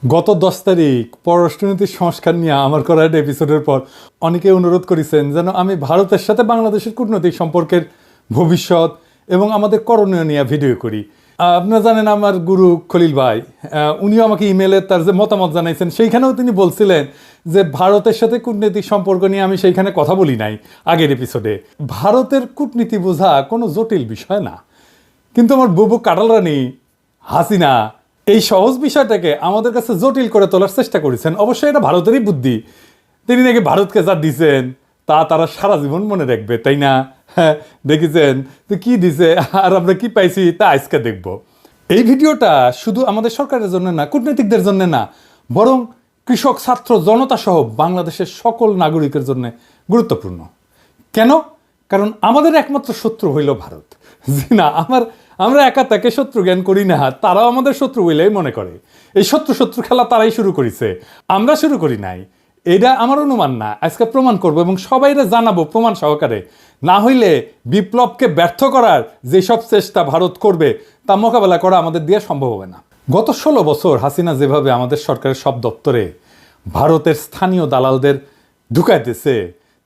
গত 10 তারিখ পররাষ্ট্রনীতির সংস্কার নিয়ে আমার করা একটা এপিসোডের পর অনেকে অনুরোধ করেছেন যেন আমি ভারতের সাথে বাংলাদেশের কূটনৈতিক সম্পর্কের ভবিষ্যৎ এবং আমাদের করণীয় নিয়ে ভিডিও করি। আপনারা জানেন আমার গুরু খলিল ভাই, উনিও আমাকে ইমেলে তার যে মতামত জানাইছেন সেইখানেও তিনি বলছিলেন যে ভারতের সাথে কূটনৈতিক সম্পর্ক নিয়ে আমি সেইখানে কথা বলি নাই আগের এপিসোডে। ভারতের কূটনীতি বোঝা কোনো জটিল বিষয় না, কিন্তু আমার বুবু কাটাল রানী হাসিনা এই সহজ বিষয়টাকে আমাদের কাছে জটিল করে তোলার চেষ্টা করেছেন। অবশ্যই এটা ভারতেরই বুদ্ধি। তিনি নাকি ভারতকে যা দিছেন তা তারা সারা জীবন মনে রাখবে, তাই না? হ্যাঁ, দেখেছেন তো কি দিছে আর আমরা কি পাইছি তা আজকে দেখব। এই ভিডিওটা শুধু আমাদের সরকারের জন্য না, কূটনীতিকদের জন্য না, বরং কৃষক, ছাত্র, জনতা সহ বাংলাদেশের সকল নাগরিকের জন্য গুরুত্বপূর্ণ। কেন? কারণ আমাদের একমাত্র শত্রু হইল ভারত। জি না, আমরা একা তাকে শত্রু জ্ঞান করি না, তারাও আমাদের শত্রু বলেই মনে করে। এই শত্রু শত্রু খেলা তারাই শুরু করেছে, আমরা শুরু করি নাই। এটা আমার অনুমান না, আজকে প্রমাণ করবো এবং সবাইরে জানাবো প্রমাণ সহকারে। না হইলে বিপ্লবকে ব্যর্থ করার যেসব চেষ্টা ভারত করবে তা মোকাবেলা করা আমাদের দিয়ে সম্ভব হবে না। গত 16 বছর হাসিনা যেভাবে আমাদের সরকারের সব দপ্তরে ভারতের স্থানীয় দালালদের ঢুকাইতেছে,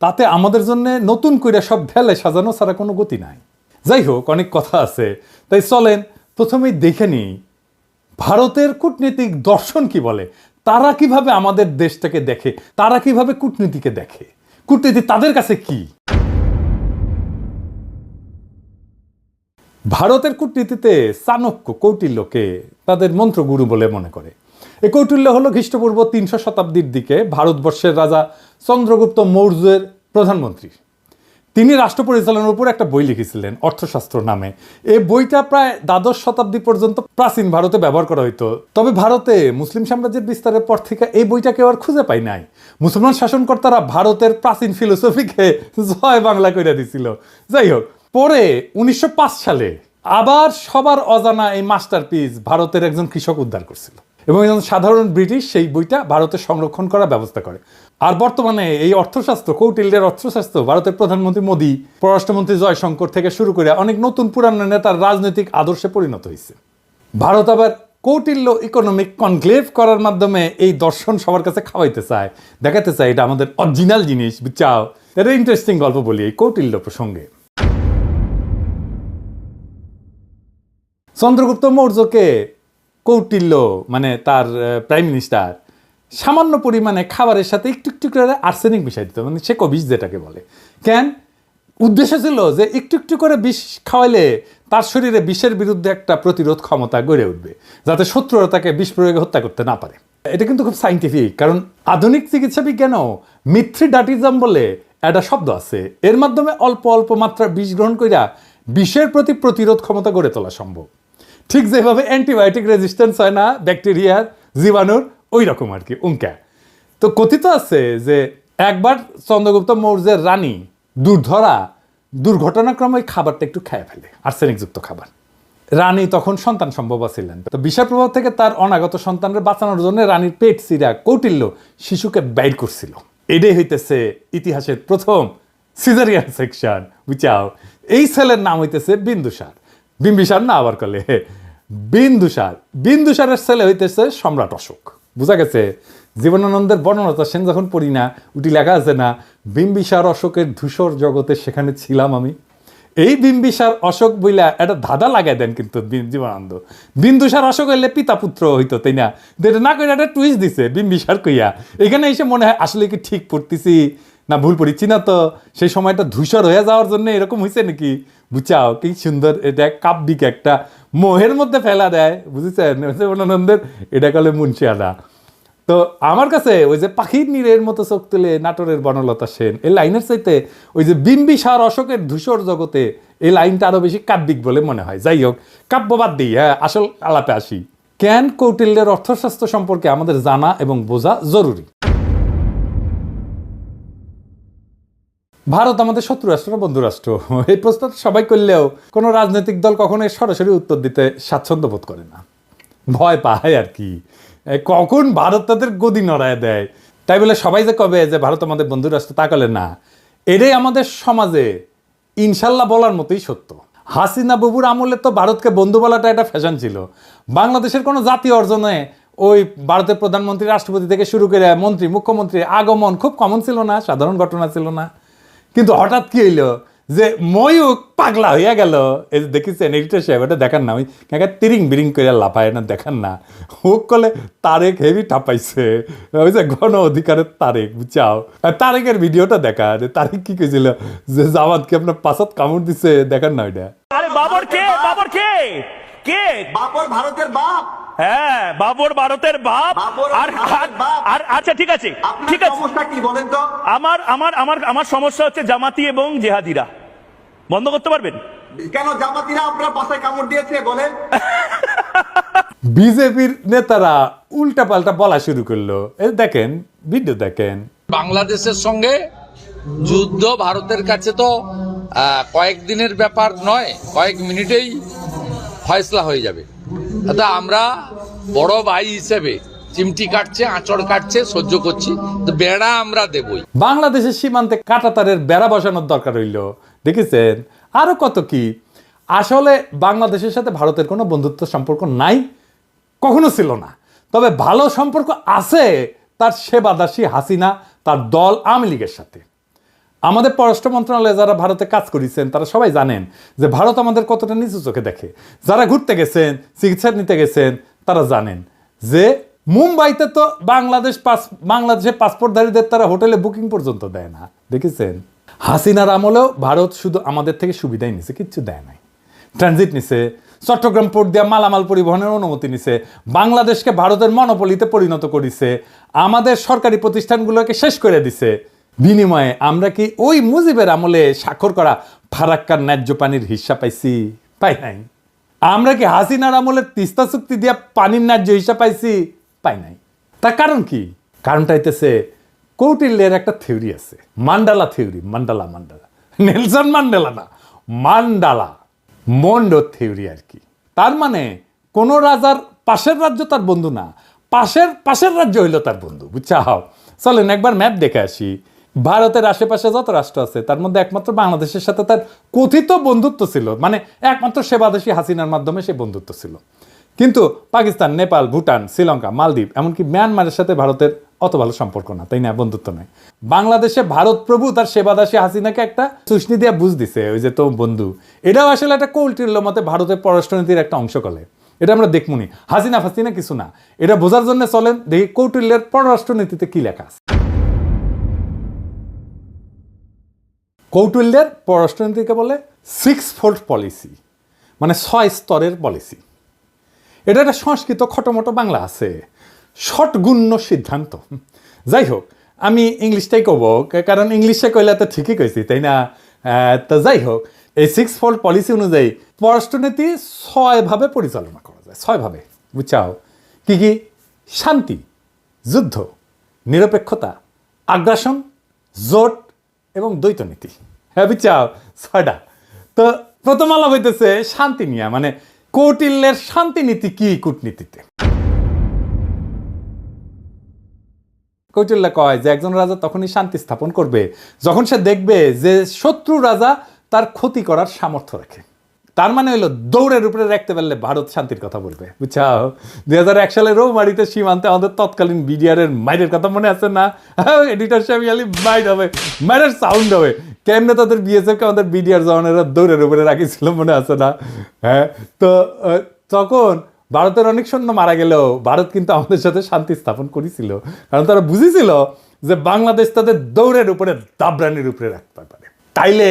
তাতে আমাদের জন্য নতুন করে সব ঢেলে সাজানো ছাড়া কোনো গতি নাই। যাই হোক, অনেক কথা আছে, তাই চলেন প্রথমেই দেখে নিই ভারতের কূটনীতিক দর্শন কি বলে। তারা কিভাবে আমাদের দেশটাকে দেখে, তারা কিভাবে কূটনীতিকে দেখে, কূটনীতি তাদের কাছে কি। ভারতের কূটনীতিতে চাণক্য, কৌটিল্যকে তাদের মন্ত্রগুরু বলে মনে করে। এই কৌটিল্য হলো খ্রিস্টপূর্ব 300 শতাব্দীর দিকে ভারতবর্ষের রাজা চন্দ্রগুপ্ত মৌর্যের প্রধানমন্ত্রী। তিনি রাষ্ট্র পরিচালনার উপর একটা বই লিখেছিলেন অর্থশাস্ত্র নামে। এই বইটা প্রায় দ্বাদশ শতাব্দী পর্যন্ত প্রাচীন ভারতে ব্যবহার করা হইতো। তবে ভারতে মুসলিম সাম্রাজ্যের বিস্তারের পর থেকে এই বইটা কেউ আর খুঁজে পাই নাই। মুসলমান শাসনকর্তারা ভারতের প্রাচীন ফিলোসফিকে জয় বাংলা করে দিছিল। যাই হোক, পরে 1905 সালে আবার সবার অজানা এই মাস্টারপিস ভারতের একজন কৃষক উদ্ধার করছিল এবং একজন সাধারণ ব্রিটিশ সেই বইটা ভারতে সংরক্ষণ করার ব্যবস্থা করে। আর বর্তমানে এই অর্থশাস্ত্র, কৌটিল্যের অর্থশাস্ত্র ভারতের প্রধানমন্ত্রী মোদী, পররাষ্ট্রমন্ত্রী জয়শঙ্কর থেকে শুরু করে অনেক নতুন পুরানো নেতার রাজনৈতিক আদর্শে পরিণত হয়েছে। ভারত আবার কৌটিল্য ইকোনমিক কনক্লেভ করার মাধ্যমে এই দর্শন সবার কাছে খাওয়াইতে চায়, দেখাতে চায় এটা আমাদের অরিজিনাল জিনিস, বুঝছাও। এটা ইন্টারেস্টিং গল্প বলি এই কৌটিল্য প্রসঙ্গে। চন্দ্রগুপ্ত মৌর্যকে কৌটিল্য মানে তার প্রাইম মিনিস্টার সামান্য পরিমাণে খাবারের সাথে একটু একটু করে আর্সেনিক মিশাই দিত, মানে সে বিষ যেটাকে বলে। কেন? উদ্দেশ্য ছিল যে একটু একটু করে বিষ খাওয়াইলে তার শরীরে বিষের বিরুদ্ধে একটা প্রতিরোধ ক্ষমতা গড়ে উঠবে, যাতে শত্রুরা তাকে বিষ প্রয়োগে হত্যা করতে না পারে। এটা কিন্তু খুব সাইন্টিফিক, কারণ আধুনিক চিকিৎসা বিজ্ঞানও মিথ্রিডাটিজম বলে একটা শব্দ আছে। এর মাধ্যমে অল্প অল্প মাত্রার বিষ গ্রহণ কইরা বিষের প্রতি প্রতিরোধ ক্ষমতা গড়ে তোলা সম্ভব। ঠিক যেভাবে অ্যান্টিবায়োটিক রেজিস্ট্যান্স হয় না ব্যাকটেরিয়ার, জীবাণুর, ওই রকম আর কি উঙ্কা। তো কথিত আছে যে একবার চন্দ্রগুপ্ত মৌর্যের রানী দুর্ঘটনাক্রমে ওই খাবারটা একটু খেয়ে ফেলে, আর্সেনিকযুক্ত খাবার। রানী তখন সন্তান সম্ভবা ছিলেন, তো বিষের প্রভাব থেকে তার অনাগত সন্তানদের বাঁচানোর জন্য রানীর পেট চিরা কৌটিল্য শিশুকে বাইর করছিল। এটাই হইতেছে ইতিহাসের প্রথম সিজারিয়ান সেকশন, বুঝাও। এই ছেলের নাম হইতেছে বিন্দুসার। বিম্বিসার না আবার কলে বিন্দুসার। বিন্দুসারের ছেলে হইতেছে সম্রাট অশোক। বুঝা গেছে? জীবনানন্দের বর্ণনাটা সেন যখন পড়ি না, উটি লেখা আছে না, বিম্বিসার অশোকের ধূসর জগতে সেখানে ছিলাম আমি। এই বিম্বিসার অশোক বইলা একটা ধাঁধা লাগাই দেন কিন্তু জীবনানন্দ। বিন্দুসার অশোক হইলে পিতা পুত্র হইতো, তাই না? এটা না কইরা একটা টুইস্ট দিছে বিম্বিসার কইয়া। এখানে এসে মনে হয় আসলে কি ঠিক পড়তেছি না ভুল পড়িচ্ছি না, তো সেই সময়টা ধূসর হয়ে যাওয়ার জন্য এরকম হয়েছে নাকি, বুঝাও। কি সুন্দর, এটা কাব্যিক একটা মোহের মধ্যে ফেলা দেয়, বুঝেছেন? জীবনানন্দের এটা কলে মুন্সিয়ানা। তো আমার কাছে ওই যে পাখির নীরের মতো চোখ তুলে নাটোরের বনলতা সেন এই লাইনের চাইতে ওই যে বিম্বিসার অশোকের ধূসর জগতে এই লাইনটা আরো বেশি কাব্যিক বলে মনে হয়। যাই হোক, কাব্যবাদ দিই, হ্যাঁ, আসল আলাপে আসি। কেন কৌটিল্যের অর্থশাস্ত্র সম্পর্কে আমাদের জানা এবং বোঝা জরুরি। ভারত আমাদের শত্রু রাষ্ট্র না বন্ধু রাষ্ট্র? এই প্রশ্ন সবাই করলেও কোনো রাজনৈতিক দল কখনোই সরাসরি উত্তর দিতে স্বাচ্ছন্দ্য বোধ করে না, ভয় পায় আর কি, কখন ভারত তাদের গদি নড়ায় দেয়। তাই বলে সবাই যে কবে যে ভারত আমাদের বন্ধু রাষ্ট্র তা কলে না। এটাই আমাদের সমাজে ইনশাল্লাহ বলার মতোই সত্য। হাসিনা বাবুর আমলে তো ভারতকে বন্ধু বলাটা একটা ফ্যাশন ছিল। বাংলাদেশের কোনো জাতীয় অর্জনে ওই ভারতের প্রধানমন্ত্রী রাষ্ট্রপতি থেকে শুরু করে মন্ত্রী মুখ্যমন্ত্রী আগমন খুব কমন ছিল না, সাধারণ ঘটনা ছিল না। কিন্তু হঠাৎ কি হইলো যে ময়ূক পাগলা হইয়া গেল। এই যে দেখেছেন এডিটর সাহেব, এটা দেখান না, ওই তিরিং বিরিং করে লাফায় না, দেখান না। ও কলে তারেক হেভি ঠাপাইছে, ওই যে গণ অধিকারের তারেক, বুঝাও তারেকের ভিডিওটা দেখা, তারেক কি কইছিল যে জামাতকে আপনার পাঁচাত কামড় দিছে, দেখান না ওইটা। আরে বাবর কে? বাবর কে? কে? বাবর ভারতের বাপ। হ্যাঁ, বাবর ভারতের বাপ। আর আচ্ছা ঠিক আছে, ঠিক আছে, সমস্যা কি বলেন তো? আমার আমার আমার আমার সমস্যা হচ্ছে জামাতি এবং জেহাদিরা। বন্ধ করতে পারবেন? কেন জামাতিরা আপনার পাশে কামড় দিয়েছে বলেন? বিজেপির নেতারা উল্টা পাল্টা বলা শুরু করলো, এই দেখেন ভিডিও দেখেন। বাংলাদেশের সঙ্গে যুদ্ধ ভারতের কাছে তো কয়েকদিনের ব্যাপার নয়, কয়েক মিনিটেই ফয়সলা হয়ে যাবে। তা আমরা বড় ভাই হিসেবে চিমটি কাটছে, আঁচড় কাটছে, সহ্য করছি, তো বেড়া আমরা দেবই। বাংলাদেশের সীমান্তে কাঁটাতারের বেড়া বসানোর দরকার হইল, দেখেছেন? আরো কত কি। আসলে বাংলাদেশের সাথে ভারতের কোনো বন্ধুত্ব সম্পর্ক নাই, কখনো ছিল না। তবে ভালো সম্পর্ক আছে তার সেবাদাসী হাসিনা, তার দল আওয়ামী লীগের সাথে। আমাদের পররাষ্ট্র মন্ত্রণালয়ে যারা ভারতে কাজ করেছেন তারা সবাই জানেন যে ভারত আমাদের কতটা নিচু চোখে দেখে। যারা ঘুরতে গেছেন, চিকিৎসা নিতে গেছেন, তারা জানেন যে মুম্বাইতে তো বাংলাদেশের পাসপোর্টধারীদের তারা হোটেলে বুকিং পর্যন্ত দেয় না, দেখেছেন? হাসিনার আমলেও ভারত শুধু আমাদের থেকে সুবিধাই নিছে, কিচ্ছু দেয় নাই। ট্রানজিট নিছে, চট্টগ্রাম পোর্ট দিয়া মালামাল পরিবহনের অনুমতি নিছে, বাংলাদেশকে ভারতের মনোপলিতে পরিণত করেছে, আমাদের সরকারি প্রতিষ্ঠানগুলোকে শেষ করে দিছে। বিনিময়ে আমরা কি ওই মুজিবের আমলে স্বাক্ষর করা ফারাক্কার ন্যায্য পানির হিস্সা পাইছি? পাই নাই। আমরা কি হাসিনার আমলের তিস্তা চুক্তি দিয়া পানির ন্যায্য হিস্সা পাইছি? পাই নাই। তার কারণ কি? কারণটা হইতেছে কৌটিল্যের একটা থিওরি আছে, mandala theory. Mandala Nelson Mandela না, মান্ডালা মন্ডো থিওরি আর কি। তার মানে কোন রাজার পাশের রাজ্য তার বন্ধু না, পাশের রাজ্য হইল তার বন্ধু, বুঝছাও? চলেন একবার ম্যাপ দেখে আসি। ভারতের আশেপাশে যত রাষ্ট্র আছে তার মধ্যে একমাত্র বাংলাদেশের সাথে তার কথিত বন্ধুত্ব ছিল, মানে একমাত্র সেবাদেশী হাসিনার মাধ্যমে সেই বন্ধুত্ব ছিল। কিন্তু পাকিস্তান, নেপাল, ভুটান, শ্রীলঙ্কা, মালদ্বীপ, এমনকি মিয়ানমারের সাথে ভারতের অত ভালো সম্পর্ক না, তাই না? বন্ধুত্ব নাই। বাংলাদেশে ভারত প্রভু তার সেবাদাসী হাসিনাকে একটা চুষনি দিয়ে বুঝ দিছে, ওই যে তো বন্ধু। এটাও আসলে একটা কৌটিল্য মতে ভারতের পররাষ্ট্রনীতির একটা অংশ কলে। এটা আমরা দেখমুনি, হাসিনা ফাসিনা কিছু না। এটা বোঝার জন্য চলেন দেখি কৌটিল্যের পররাষ্ট্রনীতিতে কি লেখা আছে। কৌটিল্যের পররাষ্ট্রনীতিকে বলে 6-fold পলিসি, মানে 6 স্তরের পলিসি। এটা একটা সংস্কৃত খটোমটো বাংলা আছে, ষটগুণ্য সিদ্ধান্ত। যাই হোক, আমি ইংলিশটাই কব, কারণ ইংলিশে কইলে তো ঠিকই কইছি, তাই না? তো যাই হোক, এই 6-fold পলিসি অনুযায়ী পররাষ্ট্রনীতি 6 ভাবে পরিচালনা করা যায়, 6 ভাবে, বুঝছাও? কি কি? শান্তি, যুদ্ধ, নিরপেক্ষতা, আগ্রাসন, জোট এবং দ্বৈত নীতি। হ্যাঁ, বুঝছাও? 6টা। তো প্রথম আলাপ হইতেছে শান্তি নিয়ে, মানে কৌটিল্যের শান্তি নীতি কি কূটনীতিতে। কৌটিল্য কয় যে একজন রাজা তখনই শান্তি স্থাপন করবে যখন সে দেখবে যে শত্রু রাজা তার ক্ষতি করার সামর্থ্য রাখে। তার মানে হইলো দৌড়ের উপরে রাখতে পারলে ভারত শান্তির কথা বলবে, বুঝছাও? 2001 সালে রৌমারিতে সীমান্তে আমাদের তৎকালীন বিডিআরের মাইরের কথা মনে আছে না? এডিটর সাহেব খালি মাইর হবে, মাইরের সাউন্ড হবে। কেমনে তাদের বিএসএফকে আমাদের বিডিআর জওয়ানেরা দৌড়ের উপরে রাখিছিল, মনে আছে না? হ্যাঁ, তো তখন ভারতের অনেক সৈন্য মারা গেলেও ভারত কিন্তু আমাদের সাথে শান্তি স্থাপন করেছিল, কারণ তারা বুঝেছিল যে বাংলাদেশ তাদের দৌড়ের উপরে দাবরানির উপরে রাখতে পারে। তাইলে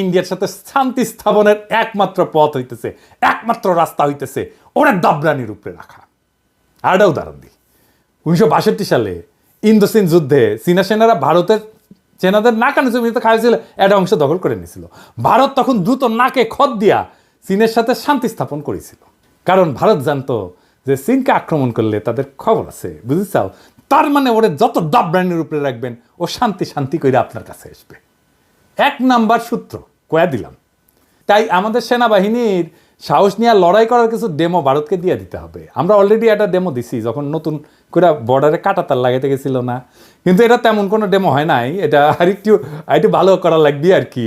ইন্ডিয়ার সাথে শান্তি স্থাপনের একমাত্র পথ হইতেছে, একমাত্র রাস্তা হইতেছে ওরা দাবরানির উপরে রাখা। আর একটা উদাহরণ দিই, 1962 সালে ইন্দো-চীন যুদ্ধে চীনা সেনারা ভারতের সেনাদের নাকানো জমিতে খাইছিল, একটা অংশ দখল করে নিয়েছিল। ভারত তখন দ্রুত নাকে খত দিয়া চীনের সাথে শান্তি স্থাপন করেছিল, কারণ ভারত জানতো যে চীনকে আক্রমণ করলে তাদের খবর আছে, বুঝেছাও? তার মানে ওরা যত দাবরানির উপরে রাখবেন ও শান্তি শান্তি করে আপনার কাছে আসবে। 1 নাম্বার সূত্র কয়া দিলাম। তাই আমাদের সেনাবাহিনীর সাহস নিয়ে লড়াই করার কিছু ডেমো ভারতকে দিয়ে দিতে হবে। আমরা অলরেডি একটা ডেমো দিছি যখন নতুন করে বর্ডারে কাঁটাতার লাগাইতে গেছিল না, কিন্তু এটা তেমন কোনো ডেমো হয় নাই। এটা আরেকটু ভালো করা লাগবে আর কি।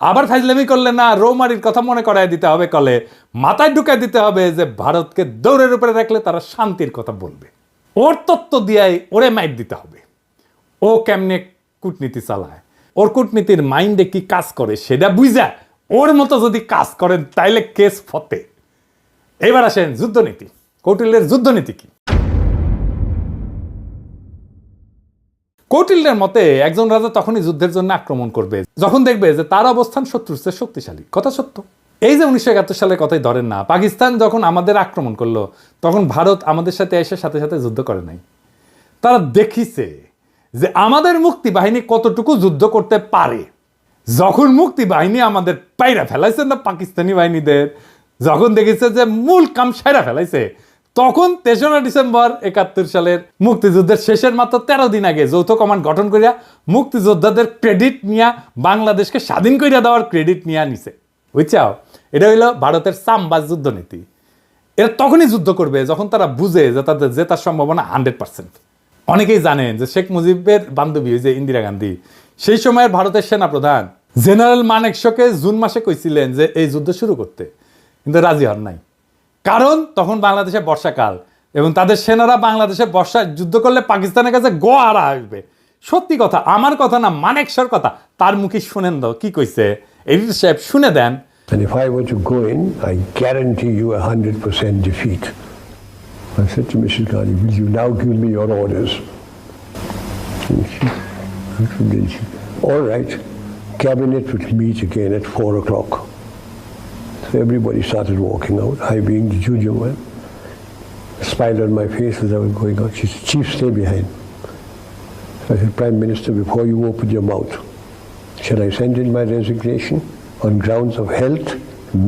আবার ফাইজলামি করলে না, রৌমারির কথা মনে করাই দিতে হবে, কলে মাথায় ঢুকাই দিতে হবে যে ভারতকে দৌড়ের উপরে রাখলে তারা শান্তির কথা বলবে। ওর তত্ত্ব দিয়াই ওরে মাইর দিতে হবে। ও কেমনে কূটনীতি চালায়, ওর কূটনীতির মাইন্ডে কি কাজ করে সেটা বুঝা ওর মতো যদি কাজ করেন তাইলে কেস ফতে। এবার আসেন যুদ্ধনীতি। কৌটিল্যের যুদ্ধনীতি কি? কৌটিল্যের মতে একজন রাজা তখনই যুদ্ধের জন্য আক্রমণ করবে যখন দেখবে যে তার অবস্থান শত্রুর চেয়ে শক্তিশালী। কথা সত্য। এই যে 1971 সালের কথাই ধরেন না, পাকিস্তান যখন আমাদের আক্রমণ করলো তখন ভারত আমাদের সাথে এসে সাথে সাথে যুদ্ধ করে নাই। তারা দেখিছে যে আমাদের মুক্তি বাহিনী কতটুকু যুদ্ধ করতে পারে। যখন মুক্তি বাহিনী আমাদের পাইরা ফেলাইছে না পাকিস্তানি বাহিনীদের, যখন দেখেছে যে মূল কাম সাইরা ফেলাইছে, তখন 3রা ডিসেম্বর 71 সালের মুক্তিযুদ্ধের শেষের মাত্র 13 দিন আগে যৌথ কমান্ড গঠন করিয়া মুক্তিযোদ্ধাদের ক্রেডিট নিয়ে বাংলাদেশকে স্বাধীন করিয়া দেওয়ার ক্রেডিট নিয়ে নিছে। বুঝছাও? এটা হইল ভারতের চামবাজ যুদ্ধনীতি। এরা তখনই যুদ্ধ করবে যখন তারা বুঝে যে তাদের জেতার সম্ভাবনা 100%। অনেকেই জানেন যে শেখ মুজিবের বান্ধবী যে ইন্দিরা গান্ধী, সেই সময়ের ভারতের সেনাপ্রধান জেনারেল মানেকশকে জুন মাসে কইছিলেন যে এই যুদ্ধ শুরু করতে, কিন্তু রাজি হন নাই। কারণ তখন বাংলাদেশে বর্ষাকাল এবং তাদের সেনারা বাংলাদেশে বর্ষায় যুদ্ধ করলে পাকিস্তানের কাছে গোয়ারা আসবে। সত্যি কথা, আমার কথা না, মানেকশর কথা। তার মুখে শুনেন দাও কি কইছে, এডিটর সাহেব শুনে দেন। And if I were to go in, I guarantee you 100% defeat. I said to Mrs. Gandhi, will you now give me your orders? And she, all right, cabinet would meet again at 4 o'clock. So everybody started walking out, I being the junior one. A smile on my face as I was going out. She said, Chief, stay behind. So I said, Prime Minister, before you open your mouth, shall I send in my resignation on grounds of health,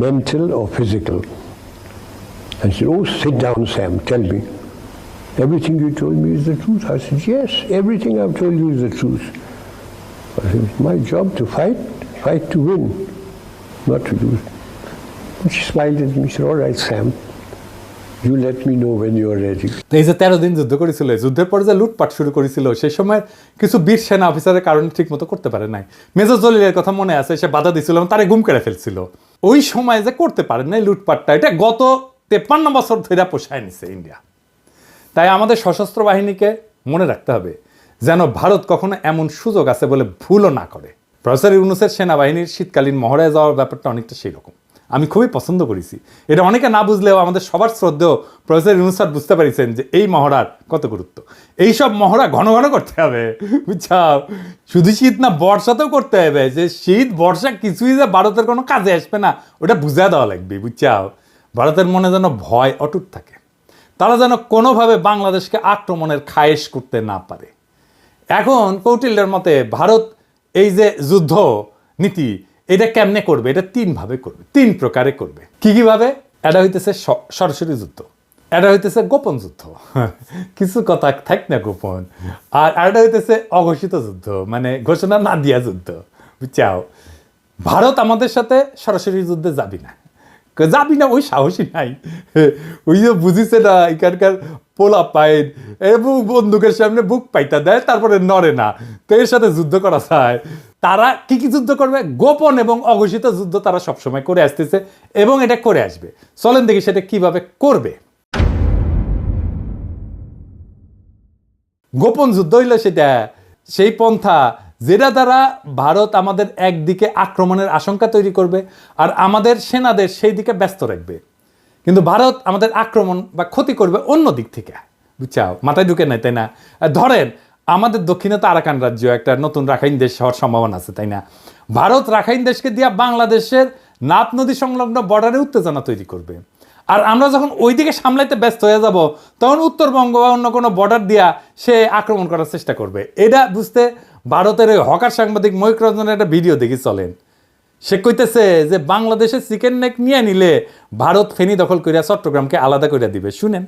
mental or physical? And she said, oh, sit down, Sam, tell me. Everything you told me is the truth. I said, yes, everything I've told you is the truth. I said, it's my job to fight to win, not to lose. And she smiled at me, she said, all right, Sam, you let me know when you're ready. এই যে 13 দিন যুদ্ধ করেছিল, যুদ্ধের পর যে লুটপাট শুরু করেছিল, সেই সময় কিছু বীর সেনা অফিসারের কারণে ঠিক মতো করতে পারে নাই। মেজর জলিলের কথা মনে আছে, সে বাধা দিছিল, তারে গুম করে ফেলছিল। ওই সময় যে করতে পারে নাই লুটপাটটা, এটা গত 53 বছর ধরে পোষায় নিছে ইন্ডিয়া। তাই আমাদের সশস্ত্র বাহিনীকে মনে রাখতে হবে যেন ভারত কখনো এমন সুযোগ আছে বলে ভুলও না করে। প্রফেসর ইউনূসের সেনাবাহিনীর শীতকালীন মহড়ায় যাওয়ার ব্যাপারটা অনেকটা সেই রকম। আমি খুবই পছন্দ করেছি এটা। অনেকে না বুঝলেও আমাদের সবার শ্রদ্ধেয় প্রফেসর ইউনূস স্যার বুঝতে পারিছেন যে এই মহড়ার কত গুরুত্ব। এইসব মহড়া ঘন ঘন করতে হবে, বুঝছাও? শুধু শীত না, বর্ষাতেও করতে হবে। যে শীত বর্ষা কিছুই যে ভারতের কোনো কাজে আসবে না, ওটা বুঝা দেওয়া লাগবে, বুঝছাও? ভারতের মনে যেন ভয় অটুট থাকে, তারা যেন কোনোভাবে বাংলাদেশকে আক্রমণের খায়েশ করতে না পারে। এখন কৌটিল্যের মতে ভারত এই যে যুদ্ধ নীতি, এটা কেমনে করবে? এটা 3 ভাবে করবে, 3 প্রকারে করবে। কি ভাবে? এটা হইতেছে সরাসরি যুদ্ধ, এটা হইতেছে গোপন যুদ্ধ, কিছু কথা থাক না গোপন, আর এটা হইতেছে অঘোষিত যুদ্ধ, মানে ঘোষণা না দিয়া যুদ্ধ, বুঝছাও? ভারত আমাদের সাথে সরাসরি যুদ্ধে যাবি না, ওই সাহসী নাই। ওই যে বুঝিছে না, এখানকার পোলা পাইন এবং বন্দুকের সামনে বুক পাইতা দেয়, তারপরে নড়ে না। তো এর সাথে যুদ্ধ করা যায়। তারা কি যুদ্ধ করবে? গোপন এবং অঘোষিত যুদ্ধ তারা সবসময় করে আসতেছে এবং এটা করে আসবে। চলেন দেখি সেটা কিভাবে করবে। গোপন যুদ্ধ হইল সেটা সেই পন্থা যেটা দ্বারা ভারত আমাদের একদিকে আক্রমণের আশঙ্কা তৈরি করবে আর আমাদের সেনাদের সেই দিকে ব্যস্ত রাখবে, কিন্তু ভারত আমাদের আক্রমণ বা ক্ষতি করবে অন্য দিক থেকে, বুঝছাও? মাথায় ঢুকে নাই, তাই না? ধরেন আমাদের দক্ষিণে তো আরাকান রাজ্য, একটা নতুন রাখাইন দেশ হওয়ার সম্ভাবনা আছে, তাই না? ভারত রাখাইন দেশকে দিয়া বাংলাদেশের নাপ নদী সংলগ্ন বর্ডারে উত্তেজনা তৈরি করবে, আর আমরা যখন ওই দিকে সামলাইতে ব্যস্ত হয়ে যাব তখন উত্তরবঙ্গ বা অন্য কোনো বর্ডার দিয়া সে আক্রমণ করার চেষ্টা করবে। এটা বুঝতে ভারতের ওই হকার সাংবাদিক ময়ূক রঞ্জনের একটা ভিডিও দেখি, চলেন। সে কইতেছে যে বাংলাদেশের চিকেন নেক নিয়ে নিলে ভারত ফেনী দখল করিয়া চট্টগ্রামকে আলাদা করে দিবে। শুনেন।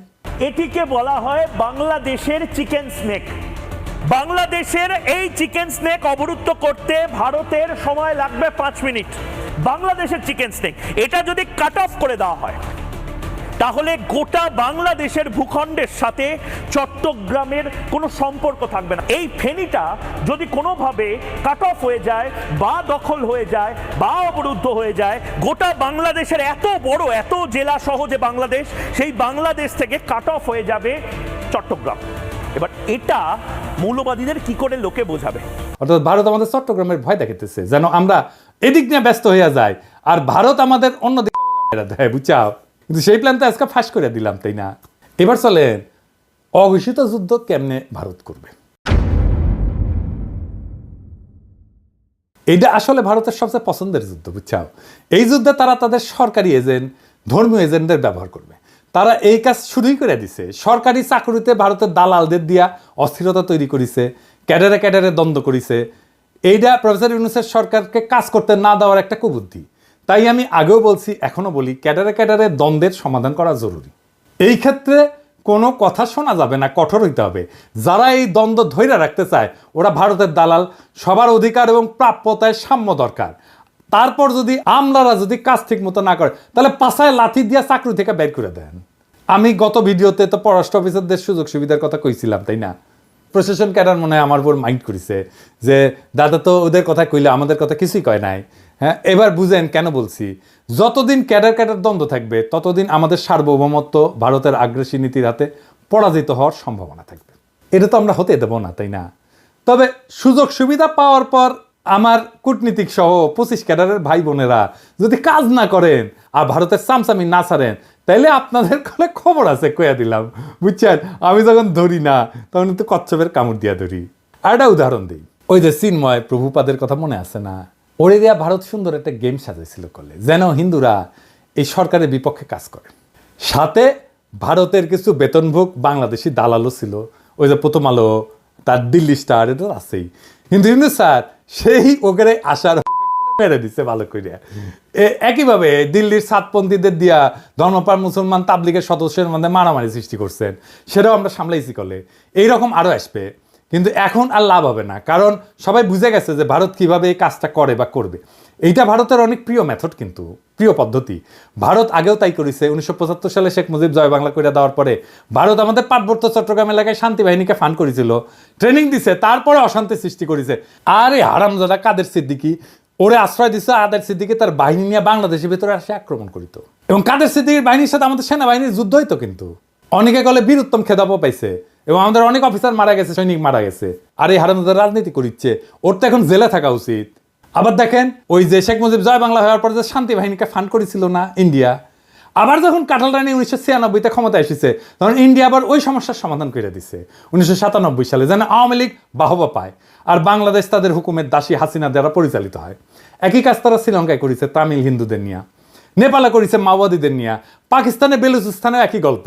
এটিকে বলা হয় বাংলাদেশের চিকেন স্নেক। বাংলাদেশের এই চিকেন স্নেক অবরুদ্ধ করতে ভারতের সময় লাগবে 5 মিনিট। বাংলাদেশের চিকেন স্নেক এটা যদি কাট অফ করে দেওয়া হয় তাহলে গোটা বাংলাদেশের ভূখণ্ডের সাথে চট্টগ্রামের কোনো সম্পর্ক থাকবে না। এই ফেনীটা যদি কোনোভাবে কাট অফ হয়ে যায় বা দখল হয়ে যায় বা অবরুদ্ধ হয়ে যায়, গোটা বাংলাদেশের এত বড়, এত জেলা সহ যে বাংলাদেশ, সেই বাংলাদেশ থেকে কাট অফ হয়ে যাবে চট্টগ্রাম। এবার এটা মৌলবাদীদের কি করে লোকে বোঝাবে? অর্থাৎ ভারত আমাদের চট্টগ্রামের ভয় দেখাইতেছে যেন আমরা এদিক নিয়ে ব্যস্ত হইয়া যাই আর ভারত আমাদের অন্যদিকে মেরা দেয়, বুঝাও। কিন্তু সেই প্ল্যান তো আজকে ফাঁস করে দিলাম, তাই না? এবার চলেন অঘোষিত যুদ্ধ কেমনে ভারত করবে। এইটা আসলে ভারতের সবচেয়ে পছন্দের যুদ্ধ, বুঝছাও। এই যুদ্ধে তারা তাদের সরকারি এজেন্ট, ধর্মীয় এজেন্টদের ব্যবহার করবে। তারা এই কাজ শুরুই করে দিছে। সরকারি চাকরিতে ভারতের দালালদের দিয়া অস্থিরতা তৈরি করেছে, ক্যাডারে ক্যাডারে দ্বন্দ্ব করেছে। এইটা প্রফেসর ইউনূসের সরকারকে কাজ করতে না দেওয়ার একটা কুবুদ্ধি। তাই আমি আগেও বলছি, এখনো বলি, ক্যাডারে ক্যাডারে দ্বন্দ্বের সমাধান করা জরুরি। এই ক্ষেত্রে কোনো কথা শোনা যাবে না, কঠোর হইতে হবে। যারা এই দ্বন্দ্ব ধৈর্য রাখতে চায় ওরা ভারতের দালাল। সবার অধিকার এবং প্রাপ্যতায় সাম্য দরকার। তারপর যদি আমলারা যদি কাজ ঠিক মতো না করে তাহলে পাছায় লাথি দিয়া চাকরি থেকে বের করে দেন। আমি গত ভিডিওতে তো পররাষ্ট্র অফিসারদের সুযোগ সুবিধার কথা কইছিলাম, তাই না? প্রশাসন ক্যাডার মনে হয় আমার উপর মাইন্ড করেছে যে দাদা তো ওদের কথা কইলে আমাদের কথা কিছুই কয় নাই। হ্যাঁ, এবার বুঝেন কেন বলছি। যতদিন ক্যাডার ক্যাডার দ্বন্দ্ব থাকবে ততদিন আমাদের সার্বভৌমত্ব ভারতের আগ্রাসী নীতির হাতে পরাজিত হওয়ার সম্ভাবনা থাকবে। এটা তো আমরা হতে দেব না, তাই না? তবে সুযোগ সুবিধা পাওয়ার পর আমার কূটনীতিক সহ 25 ক্যাডারের ভাই বোনেরা যদি কাজ না করেন আর ভারতের চামচামি না ছাড়েন তাইলে আপনাদের কলে খবর আছে, কইয়া দিলাম, বুঝছেন? আমি যখন ধরি না তখন কিন্তু কচ্ছপের কামড় দিয়া ধরি। আর একটা উদাহরণ দিই, ওই যে চিন্ময় প্রভুপাদের কথা মনে আছে না? ওরে দিয়া ভারত সুন্দর একটা গেম সাজাইছিল করলে যেন হিন্দুরা এই সরকারের বিপক্ষে কাজ করে। সাথে ভারতের কিছু বেতনভোগ বাংলাদেশি দালালও ছিল। ওই যে প্রথম আলো, তার দিল্লি স্টার, এটা আছেই। কিন্তু স্যার সেই ওখানে আসার মেরে দিচ্ছে ভালো করে। একইভাবে দিল্লির সাতপন্থীদের দিয়া ধর্মপ্রাণ মুসলমান তাবলিগের সদস্যের মধ্যে মারামারি সৃষ্টি করছেন, সেটাও আমরা সামলাইছি করলে। এইরকম আরও আসবে, কিন্তু এখন আর লাভ হবে না, কারণ সবাই বুঝে গেছে যে ভারত কিভাবে এই কাজটা করে বা করবে। এইটা ভারতের অনেক প্রিয় মেথড, কিন্তু প্রিয় পদ্ধতি। ভারত আগেও তাই করেছে। 1975 সালে শেখ মুজিব জয় বাংলা করে দেওয়ার পরে ভারত আমাদের পার্বত্য চট্টগ্রাম এলাকায় শান্তি বাহিনীকে ফান্ড করেছিল, ট্রেনিং দিছে, তারপরে অশান্তি সৃষ্টি করেছে। আরে হারামজাদা কাদের সিদ্দিকী ওরে আশ্রয় দিচ্ছে। আদের সিদ্দিকী তার বাহিনী নিয়ে বাংলাদেশের ভিতরে আসে আক্রমণ করিত, এবং কাদের সিদ্দিকীর বাহিনীর সাথে আমাদের সেনাবাহিনীর যুদ্ধ হইতো। কিন্তু অনেকে গলে বীরুত্তম খেতাবও পাইছে, এবং আমাদের অনেক অফিসার মারা গেছে, সৈনিক মারা গেছে। আর এই হারামজাদা রাজনীতি করিচ্ছে, ওর তো এখন জেলে থাকা উচিত। আবার দেখেন, ওই যে শেখ মুজিব জয় বাংলা হওয়ার পর যে শান্তি বাহিনীকে ফান্ড করেছিল না ইন্ডিয়া, আবার যখন কাঁঠাল রানী 1996-তে ক্ষমতা এসেছে তখন ইন্ডিয়া আবার ওই সমস্যার সমাধান করে দিছে 1997 সালে, যেন আওয়ামী লীগ বাহবা পায় আর বাংলাদেশ তাদের হুকুমের দাসী হাসিনা দ্বারা পরিচালিত হয়। একই কাজ তারা শ্রীলঙ্কায় করেছে তামিল হিন্দুদের নিয়ে, নেপালে করেছে মাওবাদীদের নিয়ে, পাকিস্তানে বেলুচিস্তানেও একই গল্প।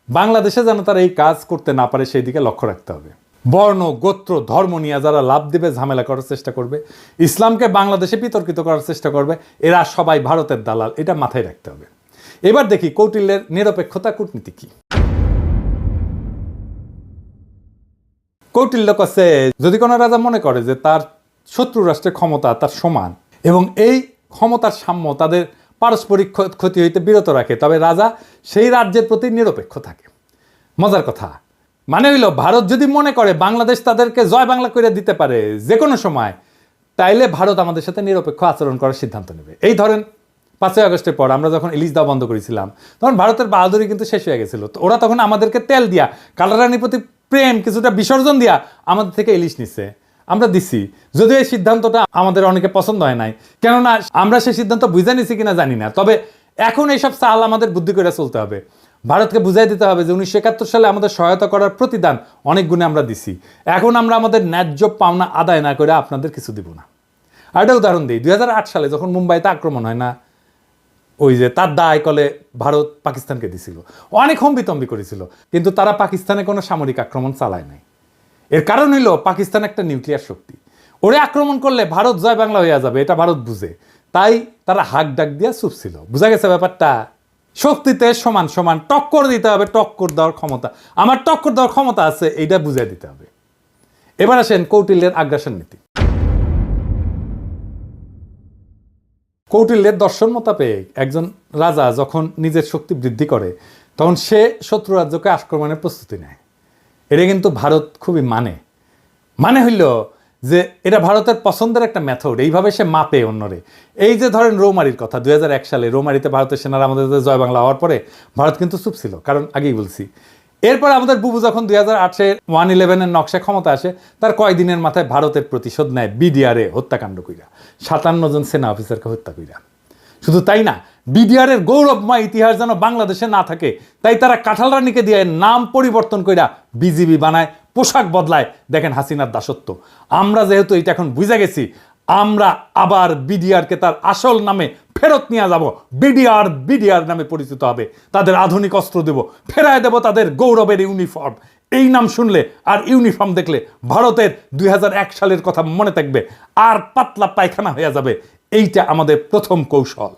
বাংলাদেশে যেন তারা এই কাজ করতে না পারে সেই দিকে লক্ষ্য রাখতে হবে। বর্ণ, গোত্র, ধর্ম নিয়ে যারা লাভ দেবে, ঝামেলা করার চেষ্টা করবে, ইসলামকে বাংলাদেশে বিতর্কিত করার চেষ্টা করবে, এরা সবাই ভারতের দালাল, এটা মাথায় রাখতে হবে। এবার দেখি কৌটিল্যের নিরপেক্ষতা কূটনীতি কি। কৌটিল্য কাছে যদি কোনো রাজা মনে করে যে তার শত্রু রাষ্ট্রের ক্ষমতা তার সমান এবং এই ক্ষমতার সাম্য তাদের পারস্পরিক ক্ষতি হইতে বিরত রাখে, তবে রাজা সেই রাজ্যের প্রতি নিরপেক্ষ থাকে। মজার কথা মানে হইল, ভারত যদি মনে করে বাংলাদেশ তাদেরকে জয় বাংলা করে দিতে পারে যে কোনো সময়, তাইলে ভারত আমাদের সাথে নিরপেক্ষ আচরণ করার সিদ্ধান্ত নেবে। এই ধরেন 5ই আগস্টের পর আমরা যখন ইলিশ দেওয়া বন্ধ করেছিলাম তখন ভারতের বাহাদুরি কিন্তু শেষ হয়ে গেছিল। তো ওরা তখন আমাদেরকে তেল দিয়া, কালারানির প্রতি প্রেম কিছুটা বিসর্জন দিয়া আমাদের থেকে ইলিশ নিচ্ছে, আমরা দিছি। যদিও এই সিদ্ধান্তটা আমাদের অনেকে পছন্দ হয় নাই, কেননা আমরা সেই সিদ্ধান্ত বুঝে নিছি কিনা জানি না। তবে এখন এইসব চাল আমাদের বুদ্ধি করে চলতে হবে। ভারতকে বুঝাই দিতে হবে যে 1971 সালে আমাদের সহায়তা করার প্রতিদান অনেক গুণে আমরা দিছি। এখন আমরা আমাদের ন্যায্য পাওনা আদায় না করে আপনাদের কিছু দিব না। আর একটা উদাহরণ দিই, 2008 সালে যখন মুম্বাইতে আক্রমণ হয় না, ওই যে তার দায় কলে ভারত পাকিস্তানকে দিছিল, অনেক হম্বিতম্বি করেছিল, কিন্তু তারা পাকিস্তানে কোনো সামরিক আক্রমণ চালায় নাই। এর কারণ হইল পাকিস্তান একটা নিউক্লিয়ার শক্তি, ওরে আক্রমণ করলে ভারত জয় বাংলা হয়ে যাবে, এটা ভারত বুঝে, তাই তারা হাক ডাক দিয়া চুপ ছিল। বুঝা গেছে ব্যাপারটা? শক্তিতে সমান সমান টক্কর দিতে হবে, টক্কর দেওয়ার ক্ষমতা, আমার টক্কর দেওয়ার ক্ষমতা আছে, এইটা বুঝাই দিতে হবে। এবার আসেন কৌটিল্যের আগ্রাসন নীতি। কৌটিল্যের দর্শন মোতাবেক একজন রাজা যখন নিজের শক্তি বৃদ্ধি করে তখন সে শত্রু রাজ্যকে আক্রমণের প্রস্তুতি নেয়। এটা কিন্তু ভারত খুবই মানে হইল যে এটা ভারতের পছন্দের একটা মেথড, এইভাবে সে মাপে অন্যরে। এই যে ধরেন রৌমারির কথা, 2001 সালে রৌমারিতে ভারতের সেনারা আমাদের জয় বাংলা হওয়ার পরে ভারত কিন্তু চুপ ছিল, কারণ আগেই বলছি এরপর আমাদের বুবু যখন 2008-এ 111-এর নকশা ক্ষমতা আসে, তার কয়েকদিনের মাথায় ভারতের প্রতিশোধ নেয় বিডিআরে হত্যাকাণ্ড কইরা, 57 জন সেনা অফিসারকে হত্যা কইরা। শুধু তাই না, বিডিআরের গৌরবময় ইতিহাস যেন বাংলাদেশে না থাকে, তাই তারা কাঁঠাল রানীকে দিয়ে নাম পরিবর্তন কইরা বিজিবি বানায়, পোশাক বদলায়। দেখেন হাসিনার দাসত্ব। আমরা যেহেতু এটা এখন বুঝে গেছি, আমরা আবার বিডিআরকে তার আসল নামে ফেরত নিয়ে যাব। বিডিআর নামে পরিচিত হবে, তাদের আধুনিক অস্ত্র দেব, ফেরায় দেব তাদের গৌরবের ইউনিফর্ম। এই নাম শুনলে আর ইউনিফর্ম দেখলে ভারতের 2001 সালের কথা মনে থাকবে, আর পাতলা পায়খানা হয়ে যাবে। এইটা আমাদের প্রথম কৌশল।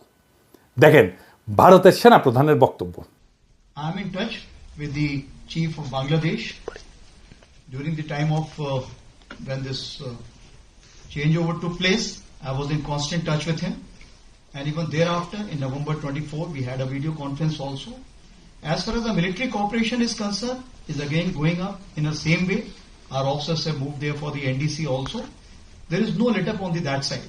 দেখেন ভারতের সেনাপ্রধানের বক্তব্য। I am in touch with the chief of Bangladesh during the time of when this changeover took place. I was in constant touch with him, and even thereafter in November 24 we had a video conference also. As far as the military cooperation is concerned, is again going up in the same way. Our officers have moved there for the NDC also. There is no let up on that side.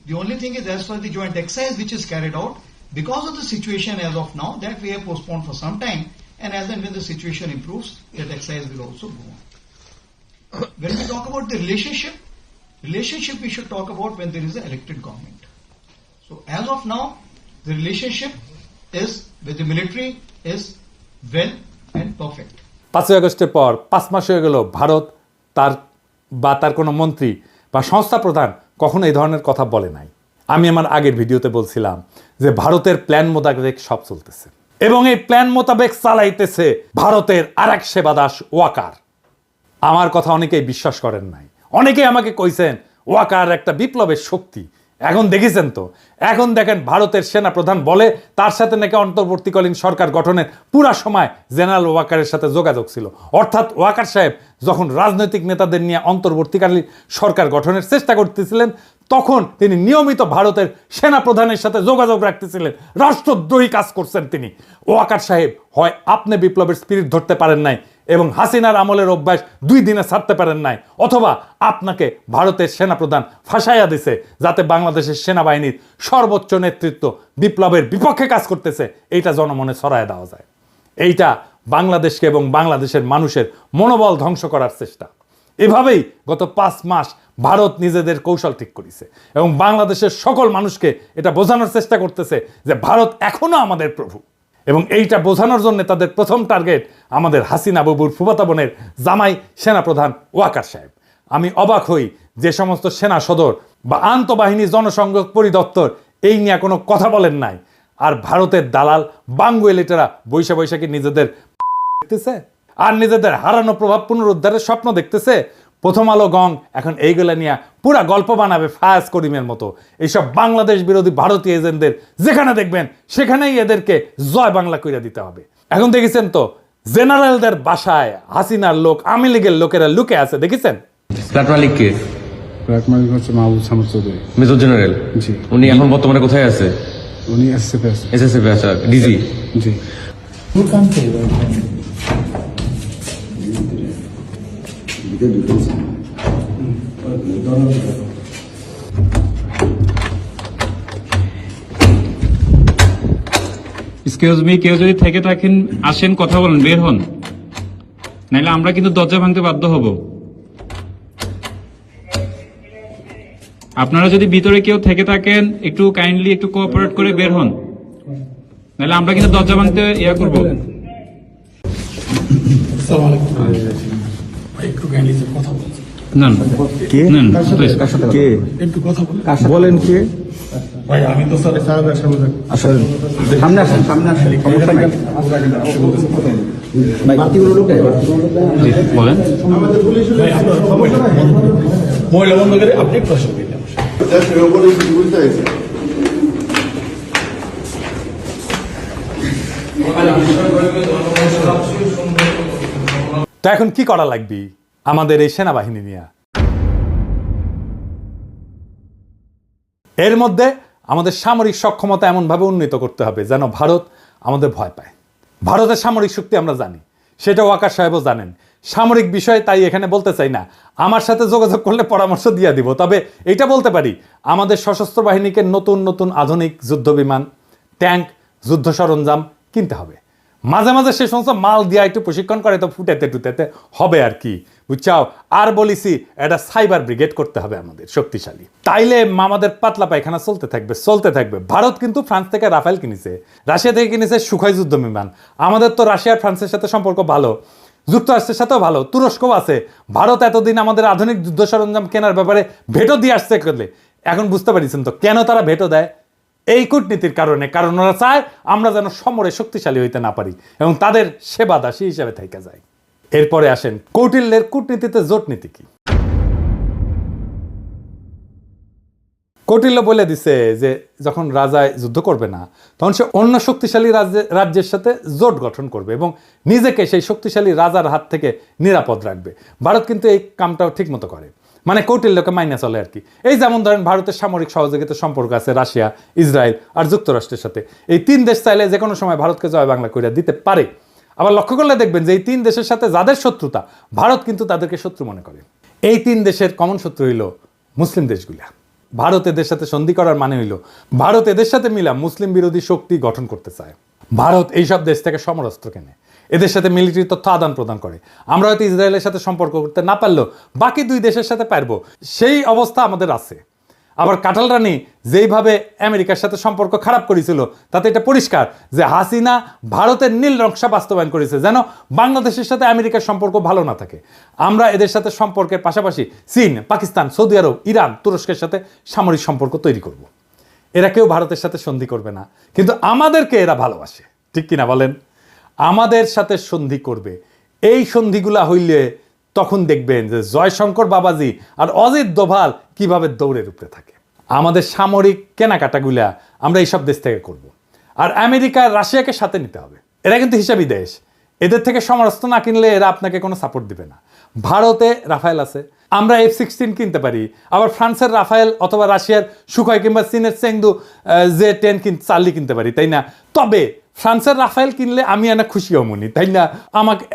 The only thing is, as far as the joint exercise which is carried out, because of the situation as of now, that we have postponed for some time, and as and when the situation improves, that exercise will also go on. When we talk about the relationship we should talk about when there is an elected government. So as of now, the relationship is with the military is well and perfect. 5ই আগস্টের পর 5 মাস হয়ে গেল, ভারত তার কোনো মন্ত্রী বা সংস্থা প্রধান কখনো এই ধরনের কথা বলে নাই। আমি আমার আগের ভিডিওতে বলছিলাম যে ভারতের প্ল্যান মোতাবেক সব চলতেছে, এবং এই প্ল্যান মোতাবেক চালাইতেছে ভারতের আরেক সেবাদাস ওয়াকার। আমার কথা অনেকেই বিশ্বাস করেন নাই, অনেকেই আমাকে কইছেন ওয়াকার একটা বিপ্লবের শক্তি। এখন দেখেছেন তো, এখন দেখেন ভারতের সেনা প্রধান বলে তার সাথে নাকি অন্তর্বর্তীকালীন সরকার গঠনের পুরা সময় জেনারেল ওয়াকারের সাথে যোগাযোগ ছিল। অর্থাৎ ওয়াকার সাহেব যখন রাজনৈতিক নেতাদের নিয়ে অন্তর্বর্তীকালীন সরকার গঠনের চেষ্টা করতেছিলেন, তখন তিনি নিয়মিত ভারতের সেনা প্রধানের সাথে যোগাযোগ রাখতেছিলেন। রাষ্ট্রদ্রোহী কাজ করছেন তিনি। ওয়াকার সাহেব হয় আপনি বিপ্লবের স্পিরিট ধরতে পারেন নাই এবং হাসিনার আমলের অভ্যাস 2 দিনে ছাড়তে পারেন নাই, অথবা আপনাকে ভারতের সেনাপ্রধান ফাঁসাইয়া দিছে যাতে বাংলাদেশের সেনাবাহিনীর সর্বোচ্চ নেতৃত্ব বিপ্লবের বিপক্ষে কাজ করতেছে, এইটা জনমনে ছড়ায় দেওয়া যায়। এইটা বাংলাদেশকে এবং বাংলাদেশের মানুষের মনোবল ধ্বংস করার চেষ্টা। এভাবেই গত 5 মাস ভারত নিজেদের কৌশল ঠিক করেছে এবং বাংলাদেশের সকল মানুষকে এটা বোঝানোর চেষ্টা করতেছে যে ভারত এখনো আমাদের প্রভু। এবং এইটা বোঝানোর জন্য তাদের প্রথম টার্গেট আমাদের হাসিনা বাবুর ফুফাতো বোনের জামাই সেনাপ্রধান ওয়াকার সাহেব। আমি অবাক হই যে সমস্ত সেনা সদর বা আন্তঃবাহিনী জনসংযোগ পরিদপ্তর এই নিয়ে কোনো কথা বলেন নাই, আর ভারতের দালাল বাঙ্গুয়েলিটারা বৈশাখী নিজেদের দেখতেছে আর নিজেদের হারানো প্রভাব পুনরুদ্ধারের স্বপ্ন দেখতেছে। প্রথম আলো গং এখন এইগুলা নিয়ে পুরা গল্প বানাবে ফায়াজ করিমের মতো। এইসব বাংলাদেশ বিরোধী ভারতীয় এজেন্টদের যেখানে দেখবেন সেখানেই এদেরকে জয় বাংলা কইরা দিতে হবে। এখন দেখেছেন তো জেনারেলদের বাসায় হাসিনার লোক, আওয়ামী লীগের লোকেরা লুকে আছে, দেখেছেন? ফ্ল্যাট মালিক কে? ফ্ল্যাট মালিক হচ্ছে মাহবুব সামদ চৌধুরী, মেজর জেনারেল। জি। উনি এখন বর্তমানে কোথায় আছে? উনি এসএসএফ আছে। এসএসএফ আছে, ডিজি। জি। এক্সকিউজ মি, কেউ যদি থেকে থাকেন আসেন, কথা বলেন, বের হন, নাইলে আমরা কিন্তু দরজা ভাঙতে বাধ্য হব। আপনারা যদি ভিতরে কেউ থেকে থাকেন একটু কাইন্ডলি একটু কোঅপারেট করে বের হন, নাইলে আমরা কিন্তু দরজা ভাঙতে ইয়া করবো। না না, please। বলেন কে? ভাই আমি তো স্যার আসেন সামনে আসেন, সমস্যা নাই। বলেন। মহিলা বন্ধ করে আপনি প্রশ্ন দিলেন। তো এখন কি করা লাগবে আমাদের এই সেনাবাহিনী নিয়ে? এর মধ্যে আমাদের সামরিক সক্ষমতা এমনভাবে উন্নীত করতে হবে যেন ভারত আমাদের ভয় পায়। ভারতের সামরিক শক্তি আমরা জানি, সেটা ওয়াকার সাহেবও জানেন। সামরিক বিষয়ে তাই এখানে বলতে চাই না, আমার সাথে যোগাযোগ করলে পরামর্শ দিয়ে দিব। তবে এটা বলতে পারি, আমাদের সশস্ত্র বাহিনীকে নতুন নতুন আধুনিক যুদ্ধ বিমান, ট্যাঙ্ক, যুদ্ধ সরঞ্জাম কিনতে হবে। মাঝে মাঝে সে সমস্ত মাল দিয়া একটু প্রশিক্ষণ করে তো ফুটেতে টুটেতে হবে আর কি, বুঝছাও। আর বলিছি এটা সাইবার ব্রিগেড করতে হবে আমাদের শক্তিশালী, তাইলে আমাদের পাতলা পায়খানা চলতে থাকবে। ভারত কিন্তু ফ্রান্স থেকে রাফেল কিনেছে, রাশিয়া থেকে কিনেছে সুখয় যুদ্ধ বিমান। আমাদের তো রাশিয়া আর ফ্রান্সের সাথে সম্পর্ক ভালো, যুক্তরাষ্ট্রের সাথেও ভালো, তুরস্কও আছে। ভারত এতদিন আমাদের আধুনিক যুদ্ধ সরঞ্জাম কেনার ব্যাপারে ভেটো দিয়ে আসছে, এখন বুঝতে পারছেন তো কেন তারা ভেটো দেয়? এই কূটনীতির কারণে, কারণ ওরা চায় আমরা যেন সমরে শক্তিশালী হইতে না পারি এবং তাদের সেবা দাসী হিসেবে থেকে যায়। এরপরে আসেন কৌটিল্যের কূটনীতিতে জোট নীতি কি। কৌটিল্য বলে দিছে যে যখন রাজা যুদ্ধ করবে না তখন সে অন্য শক্তিশালী রাজ্যের সাথে জোট গঠন করবে এবং নিজেকে সেই শক্তিশালী রাজার হাত থেকে নিরাপদ রাখবে। ভারত কিন্তু এই কামটাও ঠিক মতো করে, মানে কৌটিল্যকে মাইনে চলে আর কি। এই যেমন ধরেন ভারতের সামরিক সহযোগিতার সম্পর্ক আছে রাশিয়া, ইসরায়েল আর যুক্তরাষ্ট্রের সাথে। এই 3 দেশ চাইলে যে কোনো সময় ভারতকে জয় বাংলা করে দিতে পারে। আবার লক্ষ্য করলে দেখবেন যে এই 3 দেশের সাথে যাদের শত্রুতা, ভারত কিন্তু তাদেরকে শত্রু মনে করে। এই 3 দেশের কমন শত্রু হইল মুসলিম দেশগুলা। ভারত এদের সাথে সন্ধি করার মানে হইল ভারত এদের সাথে মিলা মুসলিম বিরোধী শক্তি গঠন করতে চায়। ভারত এইসব দেশ থেকে সমরাস্ত্র কেনে, এদের সাথে মিলিটারি তথ্য আদান প্রদান করে। আমরা হয়তো ইসরায়েলের সাথে সম্পর্ক করতে না পারলেও বাকি 2 দেশের সাথে পারবো, সেই অবস্থা আমাদের আছে। আবার কাঁঠাল রানী যেইভাবে আমেরিকার সাথে সম্পর্ক খারাপ করেছিল, তাতে এটা পরিষ্কার যে হাসিনা ভারতের নীল নকশা বাস্তবায়ন করেছে যেন বাংলাদেশের সাথে আমেরিকার সম্পর্ক ভালো না থাকে। আমরা এদের সাথে সম্পর্কের পাশাপাশি চীন, পাকিস্তান, সৌদি আরব, ইরান, তুরস্কের সাথে সামরিক সম্পর্ক তৈরি করব। এরা কেউ ভারতের সাথে সন্ধি করবে না, কিন্তু আমাদেরকে এরা ভালোবাসে, ঠিক কিনা বলেন? আমাদের সাথে সন্ধি করবে। এই সন্ধিগুলা হইলে তখন দেখবেন যে জয়শঙ্কর বাবাজি আর অজিত দোভাল কিভাবে দৌড়ের উপরে থাকে। আমাদের সামরিক কেনাকাটাগুলা আমরা এইসব দেশ থেকে করব। আর আমেরিকা, রাশিয়াকে সাথে নিতে হবে। এরা কিন্তু হিসাবি দেশ, এদের থেকে সমরাস্ত্র না কিনলে এরা আপনাকে কোনো সাপোর্ট দিবে না। ভারতে রাফায়েল আছে, আমরা F-16 কিনতে পারি। আবার ফ্রান্সের রাফায়েল অথবা রাশিয়ার সুখয় কিংবা চীনের চেংদু J-10 চার্লি কিনতে পারি, তাই না? তবে ফ্রান্সের রাফায়েল কিনলে আমি এনে খুশিও মনি, তাই না? আমাকে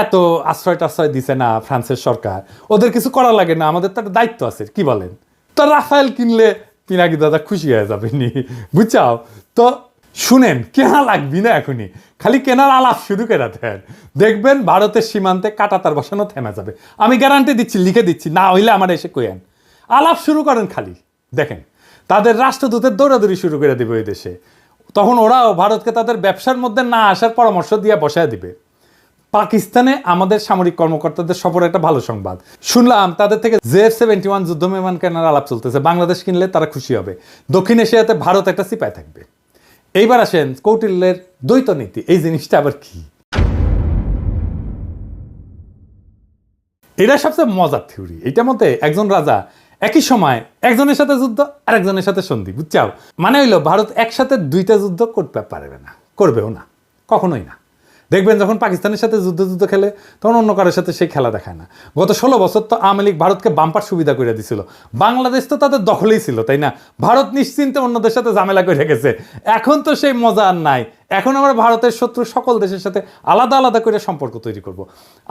এত আশ্রয় দিছে না ফ্রান্সের সরকার, ওদের কিছু করা লাগে না, আমাদের তো একটা দায়িত্ব আছে, কি বলেন? তো রাফায়েল কিনলে পিনাকি দাদা খুশি হয়ে যাবে নি, বুঝছাও? তো শুনেন, কেনা লাগবি না এখনই, খালি কেনার আলাপ শুরু করে দেন, দেখবেন ভারতের সীমান্তে কাঁটাতার বসানো থেমে যাবে। আমি গ্যারান্টি দিচ্ছি, লিখে দিচ্ছি, না হইলে আমার এসে কইেন। আলাপ শুরু করেন, খালি দেখেন তাদের রাষ্ট্রদূতের দৌড়াদৌড়ি শুরু করে দেবে ওই দেশে। তখন ওরাও ভারতকে তাদের ব্যবসার মধ্যে না আসার পরামর্শ দিয়ে বসায় দিবে। পাকিস্তানে আমাদের সামরিক কর্মকর্তাদের সফর একটা ভালো সংবাদ শুনলাম, তাদের থেকে J-71 যুদ্ধ বিমান কেনার আলাপ চলতেছে। বাংলাদেশ কিনলে তারা খুশি হবে। দক্ষিণ এশিয়াতে ভারত একটা সিপাই থাকবে। এইবার আসেন কৌটিল্যের দ্বৈত নীতি, এই জিনিসটা আবার কি? এটা সবচেয়ে মজার থিওরি। এটার মধ্যে একজন রাজা একই সময় একজনের সাথে যুদ্ধ আর একজনের সাথে সন্ধি, বুঝছাও? মানে হইলো ভারত একসাথে 2টা যুদ্ধ করতে পারবে না, করবেও না, কখনোই না। দেখবেন যখন পাকিস্তানের সাথে যুদ্ধ খেলে তখন অন্য কারোর সাথে সেই খেলা দেখায় না। গত 16 বছর তো আওয়ামী লীগ ভারতকে বাম্পার সুবিধা করে দিছিল, বাংলাদেশ তো তাদের দখলেই ছিল, তাই না? ভারত নিশ্চিন্তে অন্যদের সাথে ঝামেলা করে গেছে। এখন তো সেই মজা আর নাই। এখন আমরা ভারতের শত্রু সকল দেশের সাথে আলাদা আলাদা করে সম্পর্ক তৈরি করব।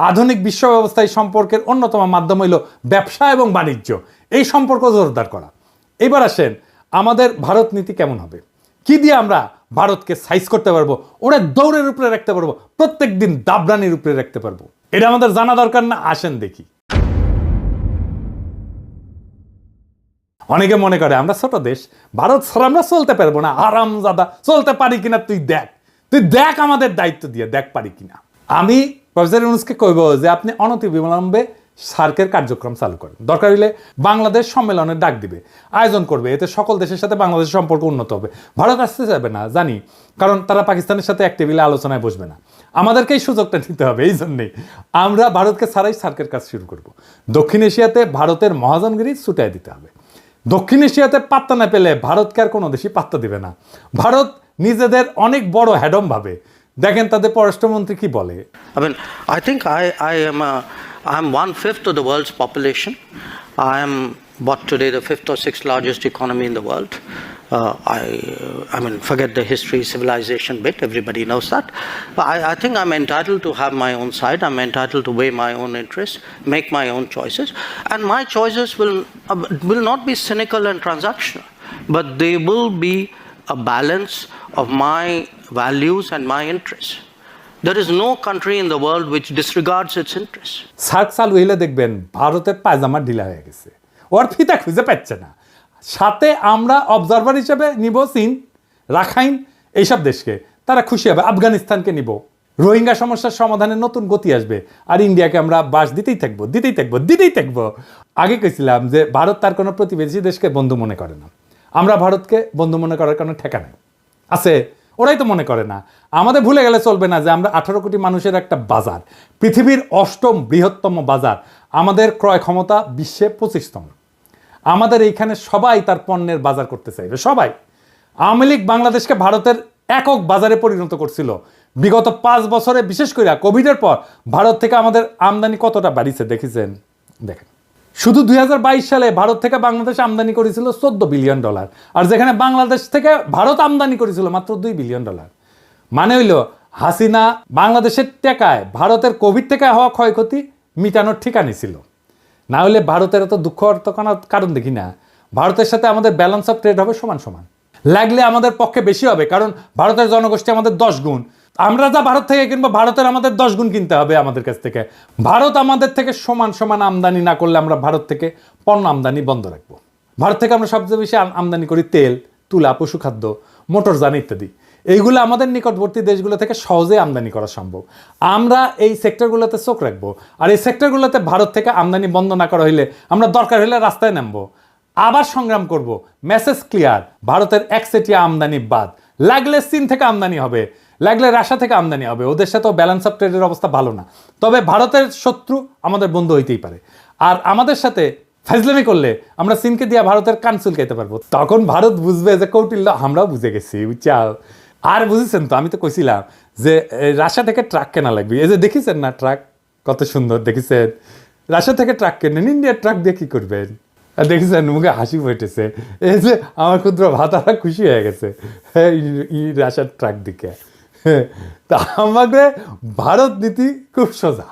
আধুনিক বিশ্ব ব্যবস্থায় সম্পর্কের অন্যতম মাধ্যম হইল ব্যবসা এবং বাণিজ্য, এই সম্পর্ক জোরদার করা। এবার আসেন আমাদের ভারত নীতি কেমন হবে, কি দিয়ে আমরা ভারতকে সাইজ করতে পারবো, ওরা দৌড়ের উপরে রাখতে পারবো, প্রত্যেক দিন দাবরানির উপরে রাখতে পারবো। এটা আমাদের জানা দরকার না? আসেন দেখি। অনেকে মনে করে আমরা ছোট দেশ, ভারত ছাড়া আমরা চলতে পারবো না। আরামজাদা, চলতে পারি কিনা তুই দেখ আমাদের দায়িত্ব দিয়ে দেখ পারি কিনা। আমি প্রফেসর ইউনূসকে কইব যে আপনি অনতিবিলম্বে সার্কের কার্যক্রম চালু করেন। দরকার হলে বাংলাদেশ সম্মেলনের ডাক দিবে, আয়োজন করবে, এতে সকল দেশের সাথে বাংলাদেশের সম্পর্ক উন্নত হবে। ভারত আসতে যাবে না জানি, কারণ তারা পাকিস্তানের সাথে এক টেবিলে আলোচনায় বসবে না। আমাদেরকেই সুযোগটা নিতে হবে। এই জন্যেই আমরা ভারতকে ছাড়াই সার্কের কাজ শুরু করব। দক্ষিণ এশিয়াতে ভারতের মহাজনগিরি ছুটাই দিতে হবে। দক্ষিণ এশিয়াতে পাত্তা না পেলে ভারতকে আর কোনো দেশই পাত্তা দিবে না। ভারত নিজেদের অনেক বড় হ্যাডম ভাবে। দেখেন তাদের পররাষ্ট্রমন্ত্রী কি বলে। I think I'm 1/5 of the world's population. I am what today the 5th or 6th largest economy in the world. I mean, forget the history, civilization bit. Everybody knows that. But I think I'm entitled to have my own side. I'm entitled to weigh my own interests, make my own choices, and my choices will not be cynical and transactional, but they will be a balance of my values and my interests. There is no country in the world which disregards its interests. SAARC চালু হইলে দেখবেন ভারতের পায়জামা ঢিলা হয়ে গেছে, ওর ফিতা খুঁজে পাচ্ছে না। সাথে আমরা অবজারভার হিসেবে নিব চীন, রাখাইন, এইসব দেশকে, তারা খুশি হবে। আফগানিস্তানকে নিব, রোহিঙ্গা সমস্যার সমাধানে নতুন গতি আসবে। আর ইন্ডিয়াকে আমরা বাস দিতেই থাকবো। আগে কইছিলাম যে ভারত তার কোনো প্রতিবেশী দেশকে বন্ধু মনে করে না। আমরা ভারতকে বন্ধু মনে করার কোনো ঠেকা নেই আছে, ওরাই তো মনে করে না। আমাদের ভুলে গেলে চলবে না যে আমরা 18 কোটি মানুষের একটা বাজার, পৃথিবীর 8ম বৃহত্তম বাজার, আমাদের ক্রয় ক্ষমতা বিশ্বে 25তম। আমাদের এইখানে সবাই তার পণ্যের বাজার করতে চাইবে, সবাই। আওয়ামী লীগ বাংলাদেশকে ভারতের একক বাজারে পরিণত করছিল। বিগত 5 বছরে, বিশেষ করে কোভিডের পর ভারত থেকে আমাদের আমদানি কতটা বাড়িছে দেখেছেন? দেখেন, শুধু 2022 সালে ভারত থেকে বাংলাদেশ আমদানি করেছিল $14 বিলিয়ন, আর যেখানে বাংলাদেশ থেকে ভারত আমদানি করেছিল মাত্র $2 বিলিয়ন। মানে হইল হাসিনা বাংলাদেশের টাকায় ভারতের কোভিড থেকে হওয়া ক্ষয়ক্ষতি মিটানোর ঠিকানি ছিল। না হলে ভারতের এত দুঃখ কারণ দেখি না। ভারতের সাথে আমাদের ব্যালেন্স অফ ট্রেড হবে সমান সমান, লাগলে আমাদের পক্ষে বেশি হবে, কারণ ভারতের জনগোষ্ঠী আমাদের 10 গুণ। আমরা যা ভারত থেকে কিনবো, ভারতের আমাদের 10 গুণ কিনতে হবে আমাদের কাছ থেকে। ভারত আমাদের থেকে সমান সমান আমদানি না করলে আমরা ভারত থেকে পণ্য আমদানি বন্ধ রাখবো। ভারত থেকে আমরা সবচেয়ে বেশি আমদানি করি তেল, তুলা, পশুখাদ্য, মোটরযান ইত্যাদি। এইগুলো আমাদের নিকটবর্তী দেশগুলো থেকে সহজে আমদানি করা সম্ভব। আমরা এই সেক্টরগুলোতে চোখ রাখবো, আর এই সেক্টরগুলোতে ভারত থেকে আমদানি বন্ধ না করা হইলে আমরা দরকার হলে রাস্তায় নামবো, আবার সংগ্রাম করব। মেসেজ ক্লিয়ার, ভারতের একচেটিয়া আমদানি বাদ। লাগলে চীন থেকে আমদানি হবে, লাগলে রাশিয়া থেকে আমদানি হবে, ওদের সাথেও ব্যালেন্স অফ ট্রেডের অবস্থা ভালো না। তবে ভারতের শত্রু আমাদের বন্ধু হইতেই পারে, আর আমাদের সাথে ফাজলামি করলে আমরা চীনকে দিয়ে ভারতের কান চুলকাইতে পারবো। তখন ভারত বুঝবে যে কৌটিল্য আমরাও বুঝে গেছি, বুঝছাও। আর বুঝেছেন তো, আমি তো কইছিলাম যে রাশিয়া থেকে ট্রাক কেনা লাগবে। এই যে দেখেছেন না ট্রাক কত সুন্দর, দেখেছেন? রাশিয়া থেকে ট্রাক কেনেন, ইন্ডিয়ার ট্রাক দিয়ে কি করবেন? দেখেছেন, মুখে হাসি ফুটেছে। এই যে আমার ক্ষুদ্র ভাতারা খুশি হয়ে গেছে রাশিয়ার ট্রাক দিকে। তা আমাদের ভারত নীতি খুব সোজা।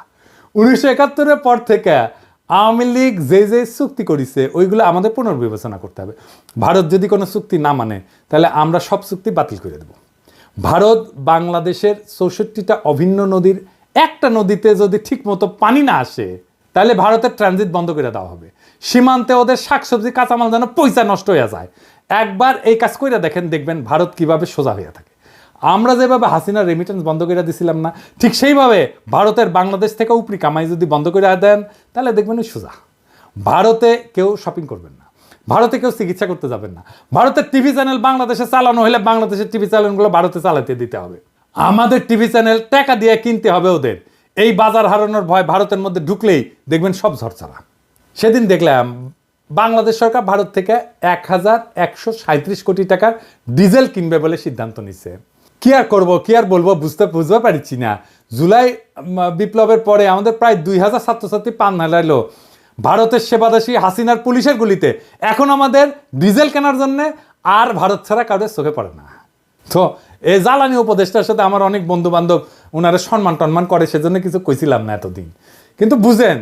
1971-এর পর থেকে আওয়ামী লীগ যে যে চুক্তি করেছে ওইগুলো আমাদের পুনর্বিবেচনা করতে হবে। ভারত যদি কোনো চুক্তি না মানে, তাহলে আমরা সব চুক্তি বাতিল করে দেব। ভারত বাংলাদেশের 64টা অভিন্ন নদীর একটা নদীতে যদি ঠিক মতো পানি না আসে, তাহলে ভারতের ট্রানজিট বন্ধ করে দেওয়া হবে। সীমান্তে ওদের শাকসবজি কাঁচামাল যেন পয়সা নষ্ট হয়ে যায়। একবার এই কাজ করে দেখবেন ভারত কিভাবে সোজা হয়ে থাকে। আমরা যেভাবে হাসিনার রেমিটেন্স বন্ধ করে দিছিলাম না, ঠিক সেইভাবে ভারতের বাংলাদেশ থেকে উপরি কামাই যদি বন্ধ করে দেন, তাহলে দেখবেন সোজা। ভারতে কেউ শপিং করবেন না, ভারতে কেউ চিকিৎসা করতে যাবেন না। ভারতের টিভি চ্যানেল বাংলাদেশে চালানো হলে বাংলাদেশের টিভি চ্যানেলগুলো ভারতে চালাতে দিতে হবে। আমাদের টিভি চ্যানেল টাকা দিয়ে কিনতে হবে ওদের। এই বাজার হারানোর ভয় ভারতের মধ্যে ঢুকলেই দেখবেন সব ঝরছাড়া। সেদিন দেখলাম বাংলাদেশ সরকার ভারত থেকে 1137 কোটি টাকার ডিজেল কিনবে বলে সিদ্ধান্ত নিচ্ছে। কি আর করবো, কি আর বলবো, বুঝতে পারছি না। জুলাই বিপ্লবের পরে আমাদের প্রায় 2000 ছাত্রছাত্রী প্রাণ হারাইলো ভারতের সেবাদাসী হাসিনার পুলিশের গুলিতে। এখন আমাদের ডিজেল কেনার জন্য আর ভারত ছাড়া কারোর চোখে পড়ে না। তো এই জ্বালানি উপদেষ্টার সাথে আমার অনেক বন্ধু বান্ধব ওনারা সম্মান টন্মান করে, সেজন্য কিছু কইছিলাম না এতদিন। কিন্তু বুঝেন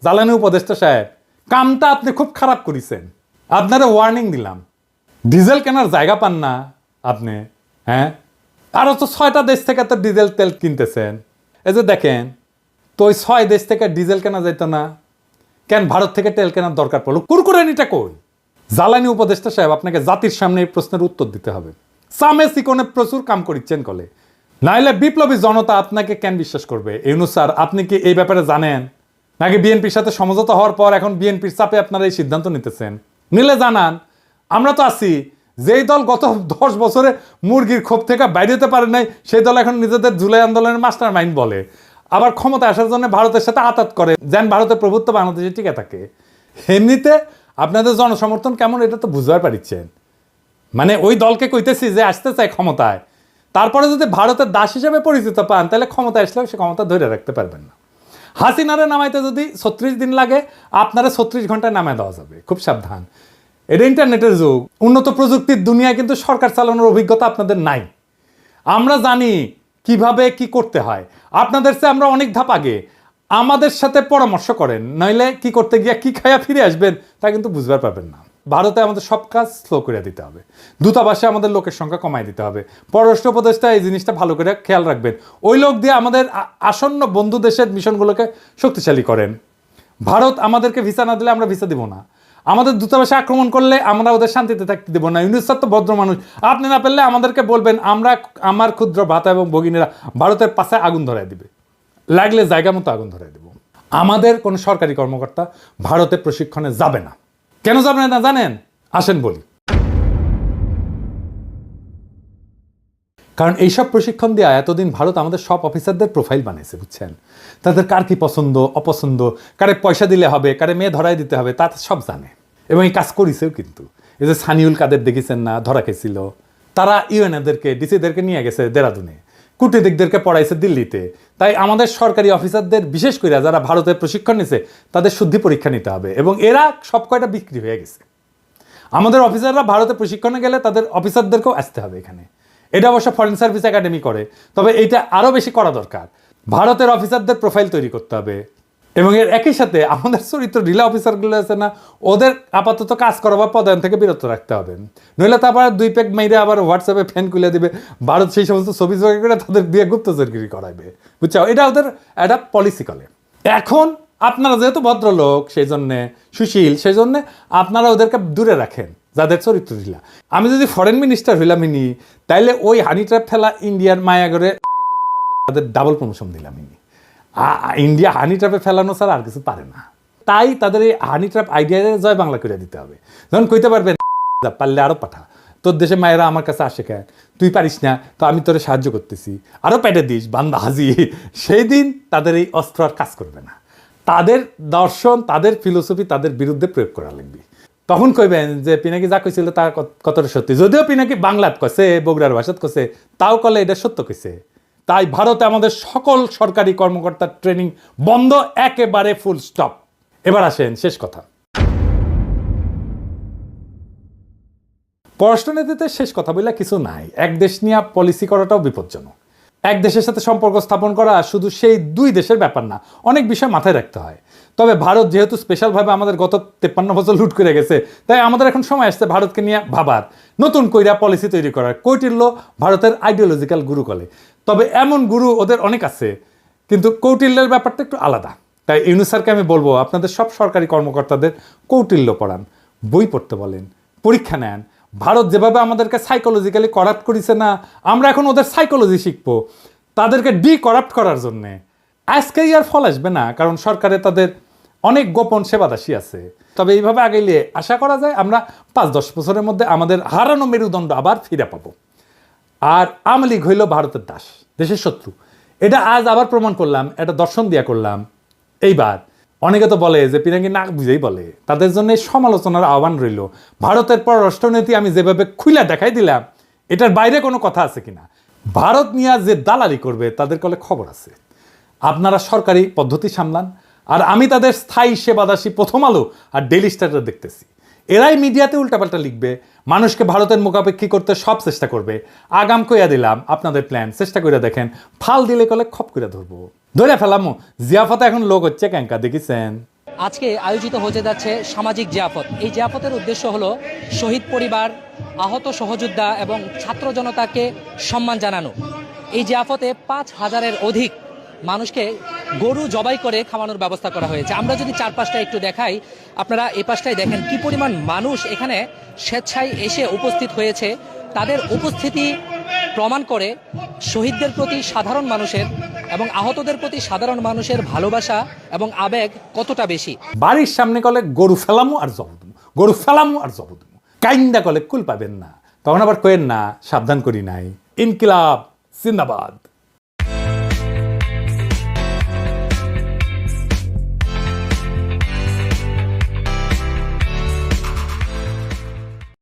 জ্বালানি উপদেষ্টা সাহেব, কামটা আপনি খুব খারাপ করেছেন। আপনারা ওয়ার্নিং দিলাম, ডিজেল কেনার জায়গা পান না আপনি। হ্যাঁ, আরও তো 6টা দেশ থেকে তো ডিজেল তেল কিনতেছেন। এই যে দেখেন তো, ওই 6 দেশ থেকে ডিজেল কেনা যেত না কেন? ভারত থেকে তেল কেনার দরকার পড়লো, কুরকুরানিটা কই? জ্বালানি উপদেষ্টা সাহেব, আপনাকে জাতির সামনে এই প্রশ্নের উত্তর দিতে হবে। সামে সিকোনে প্রচুর কাম করিচ্ছেন কলে, নাইলে বিপ্লবী জনতা আপনাকে কেন বিশ্বাস করবে? ইউনূস স্যার, আপনি কি এই ব্যাপারে জানেন নাকি বিএনপির সাথে সমঝোতা হওয়ার পর এখন বিএনপির চাপে আপনারা এই সিদ্ধান্ত নিতেছেন? নিলে জানান, আমরা তো আছি। যেই দল গত 10 বছরে মুরগির ক্ষোভ থেকে বাইরে হতে পারে নাই, সেই দল এখন নিজেদের জুলাই আন্দোলনের মাস্টার মাইন্ড বলে, আবার ক্ষমতা আসার জন্য ভারতের সাথে আতাত করে, যেন ভারতের প্রভুত্ব বাংলাদেশে টিকে থাকে। এমনিতে আপনাদের জনসমর্থন কেমন এটা তো বুঝতে পারছেন। মানে ওই দলকে কইতেছি যে আসতে চায় ক্ষমতায়, তারপরে যদি ভারতের দাস হিসেবে পরিচিত পান, তাহলে ক্ষমতা আসলেও সে ক্ষমতা ধরে রাখতে পারবেন না। হাসিনারে নামাইতে যদি 36 দিন লাগে, আপনারা 36 ঘন্টায় নামায় দেওয়া যাবে। খুব সাবধান, এটা ইন্টারনেটের যুগ, উন্নত প্রযুক্তির দুনিয়ায়, কিন্তু সরকার চালানোর অভিজ্ঞতা আপনাদের নাই। আমরা জানি কিভাবে কি করতে হয়, আপনাদের চেয়ে আমরা অনেক ধাপ আগে। আমাদের সাথে পরামর্শ করেন, নইলে কি করতে গিয়ে কি খায়া ফিরে আসবেন তা কিন্তু বুঝতে পারবেন না। ভারতে আমাদের সব কাজ স্লো করে দিতে হবে, দূতাবাসে আমাদের লোকের সংখ্যা কমায় দিতে হবে। পররাষ্ট্র উপদেষ্টা এই জিনিসটা ভালো করে খেয়াল রাখবেন, ওই লোক দিয়ে আমাদের আসন্ন বন্ধু দেশের মিশনগুলোকে শক্তিশালী করেন। ভারত আমাদেরকে ভিসা না দিলে আমরা ভিসা দিব না, আমাদের দূতাবাসে আক্রমণ করলে আমরা ওদের শান্তিতে থাকতে দেবো না। ইউনুস স্যার তো ভদ্র মানুষ, আপনি না পারলে আমাদেরকে বলবেন, আমার ক্ষুদ্র ভাতা এবং ভগিনীরা ভারতের পাশে আগুন ধরায় দিবে, লাগলে জায়গা মতো আগুন ধরায় দেব। আমাদের কোনো সরকারি কর্মকর্তা ভারতে প্রশিক্ষণে যাবে না। কেন যাবে না জানেন? আসেন বলি। কারণ এইসব প্রশিক্ষণ দেওয়া এতদিন ভারত আমাদের সব অফিসারদের প্রোফাইল বানিয়েছে, বুঝছেন? তাদের কার কি পছন্দ অপছন্দ, কারে পয়সা দিলে হবে, কারে মেয়ে ধরাই দিতে হবে, তা সব জানে এবং এই কাজ করেছেও। কিন্তু এই যে সানিউল কাদের দেখেছেন না, ধরা খেয়েছিল, তারা ইউএনএদেরকে ডিসিদেরকে নিয়ে গেছে দেরাদুনে, কূটনীতিকদেরকে পড়াইছে দিল্লিতে। তাই আমাদের সরকারি অফিসারদের বিশেষ করে যারা ভারতের প্রশিক্ষণ নিছে তাদের শুদ্ধি পরীক্ষা নিতে হবে, এবং এরা সব কয়টা বিক্রি হয়ে গেছে। আমাদের অফিসাররা ভারতে প্রশিক্ষণে গেলে তাদের অফিসারদেরকেও আসতে হবে এখানে। এটা অবশ্য ফরেন সার্ভিস একাডেমি করে, তবে এটা আরও বেশি করা দরকার। ভারতের অফিসারদের প্রোফাইল তৈরি করতে হবে, এবং এর একই সাথে আমাদের চরিত্র ঢিলা অফিসারগুলো আছে না, ওদের আপাতত কাজ করা বা পদায়ন থেকে বিরত রাখতে হবে। নইলে তারপর 2 পেগ মেরে আবার হোয়াটসঅ্যাপে ফ্যান খুলে দিবে, ভারত সেই সমস্ত ছবি জোগাড় করে তাদের বিয়ে গুপ্তচরগিরি করাইবে, বুঝছো? এটা ওদের একটা পলিসি করে। এখন আপনারা যেহেতু ভদ্রলোক, সেই জন্যে সুশীল, সেই জন্যে আপনারা ওদেরকে দূরে রাখেন যাদের চরিত্র ঢিলা। আমি যদি ফরেন মিনিস্টার হইলামিনি, তাইলে ওই হানি ট্র্যাপ ফেলা ইন্ডিয়ার মায়াগরে তাদের ডাবল প্রমোশন দিলামিনি। ইন্ডিয়া হানি ট্র্যাপে ফেলানো ছাড়া আর কিছু পারে না। তাই তাদের এই হানি ট্র্যাপ আইডিয়া জয় বাংলা করে দিতে হবে। যখন কইতে পারবেন পারলে আরো পাঠা, তোর দেশে মায়েরা আমার কাছে আসে কেন, তুই পারিস না তো আমি তোরে সাহায্য করতেছি, আরো পেটে দিস বান্দা হাজি, সেই দিন তাদের এই অস্ত্র আর কাজ করবে না। তাদের দর্শন, তাদের ফিলোসফি তাদের বিরুদ্ধে প্রয়োগ করা লাগবে। তখন কইবেন যে পিনাকি যা কইছিল তা কতটা সত্যি, যদিও পিনাকি বাংলাত কইছে, বগুড়ার ভাষাত কইছে, তাও কলে এটা সত্য কইছে। তাই ভারতে আমাদের সকল সরকারি কর্মকর্তার ট্রেনিং বন্ধ, একেবারে ফুল স্টপ। এবার আসেন শেষ কথা। পররাষ্ট্রনীতিতে শেষ কথা বলে কিছু নাই। এক দেশ নিয়ে পলিসি করাটাও বিপজ্জনক। এক দেশের সাথে সম্পর্ক স্থাপন করা শুধু সেই 2 দেশের ব্যাপার না, অনেক বিষয় মাথায় রাখতে হয়। তবে ভারত যেহেতু স্পেশালভাবে আমাদের গত 53 বছর লুট করে গেছে, তাই আমাদের এখন সময় আসছে ভারতকে নিয়ে ভাবার, নতুন কইরা পলিসি তৈরি করার। কৌটিল্য ভারতের আইডিওলজিক্যাল গুরু বলে, তবে এমন গুরু ওদের অনেক আছে, কিন্তু কৌটিল্যের ব্যাপারটা একটু আলাদা। তাই ইউনুস স্যারকে আমি বলবো, আপনাদের সব সরকারি কর্মকর্তাদের কৌটিল্য পড়ান, বই পড়তে বলেন, পরীক্ষা নেন। ভারত যেভাবে আমাদেরকে সাইকোলজিক্যালি করাপ্ট করেছে না, আমরা এখন ওদের সাইকোলজি শিখবো তাদেরকে করাপ্ট করার জন্যে। আজকেই আর ফল আসবে না, কারণ সরকারে তাদের অনেক গোপন সেবাদাসী আছে। তবে এইভাবে আগাইলে আশা করা যায় আমরা 5-10 বছরের মধ্যে আমাদের হারানো মেরুদণ্ড আবার ফিরে পাবো। আর আওয়ামী লীগ হইল ভারতের দাস, দেশের শত্রু। এটা আজ আবার প্রমাণ করলাম, এটা দর্শন দিয়া করলাম। এইবার অনেকে তো বলে যে পিনাকি নাক বুঝেই বলে, তাদের জন্য সমালোচনার আহ্বান রইল। ভারতের পররাষ্ট্রনীতি আমি যেভাবে খুইলা দেখাই দিলাম, এটার বাইরে কোনো কথা আছে কিনা, ভারত নিয়ে যে দালালি করবে তাদের কলে খবর আছে। আপনারা সরকারি পদ্ধতি সামলান, আর আমি তাদের স্থায়ী সেবাদাসী প্রথম আলো আর ডেইলি স্টার দেখতেছি। এরাই মিডিয়াতে উল্টাপাল্টা লিখবে, মানুষকে ভারতের মুখাপেক্ষী করতে সব চেষ্টা করবে। আগাম কইয়া দিলাম আপনাদের প্ল্যান চেষ্টা করে দেখেন, ফাল দিলে কলে খপ করে ধরবো, ধরে ফেলামো। জিয়াফতে এখন লোক হচ্ছে ক্যাঙ্কা, দেখেছেন? আজকে আয়োজিত হতে যাচ্ছে সামাজিক জিয়াফত। এই জিয়াফতের উদ্দেশ্য হলো শহীদ পরিবার, আহত সহযোদ্ধা এবং ছাত্র জনতাকে সম্মান জানানো। এই জিয়াফতে 5000-এর অধিক মানুষকে গরু জবাই করে খাওয়ানোর ব্যবস্থা করা হয়েছে। আমরা যদি চারপাশটা একটু দেখাই, আপনারা এই পাশটাই দেখেন কি পরিমাণ মানুষ এখানে স্বেচ্ছায় এসে উপস্থিত হয়েছে। তাদের উপস্থিতি প্রমাণ করে শহীদদের প্রতি সাধারণ মানুষের এবং আহতদের প্রতি সাধারণ মানুষের ভালোবাসা এবং আবেগ কতটা বেশি। বাড়ির সামনে কলে গরু ফেলামো আর জবদমু, গরু ফেলামো আর জবদমু, কাইন্দা কলে কুল পাবেন না, তখন আবার কয়েন না সাবধান করি নাই। ইনকিলাব জিন্দাবাদ।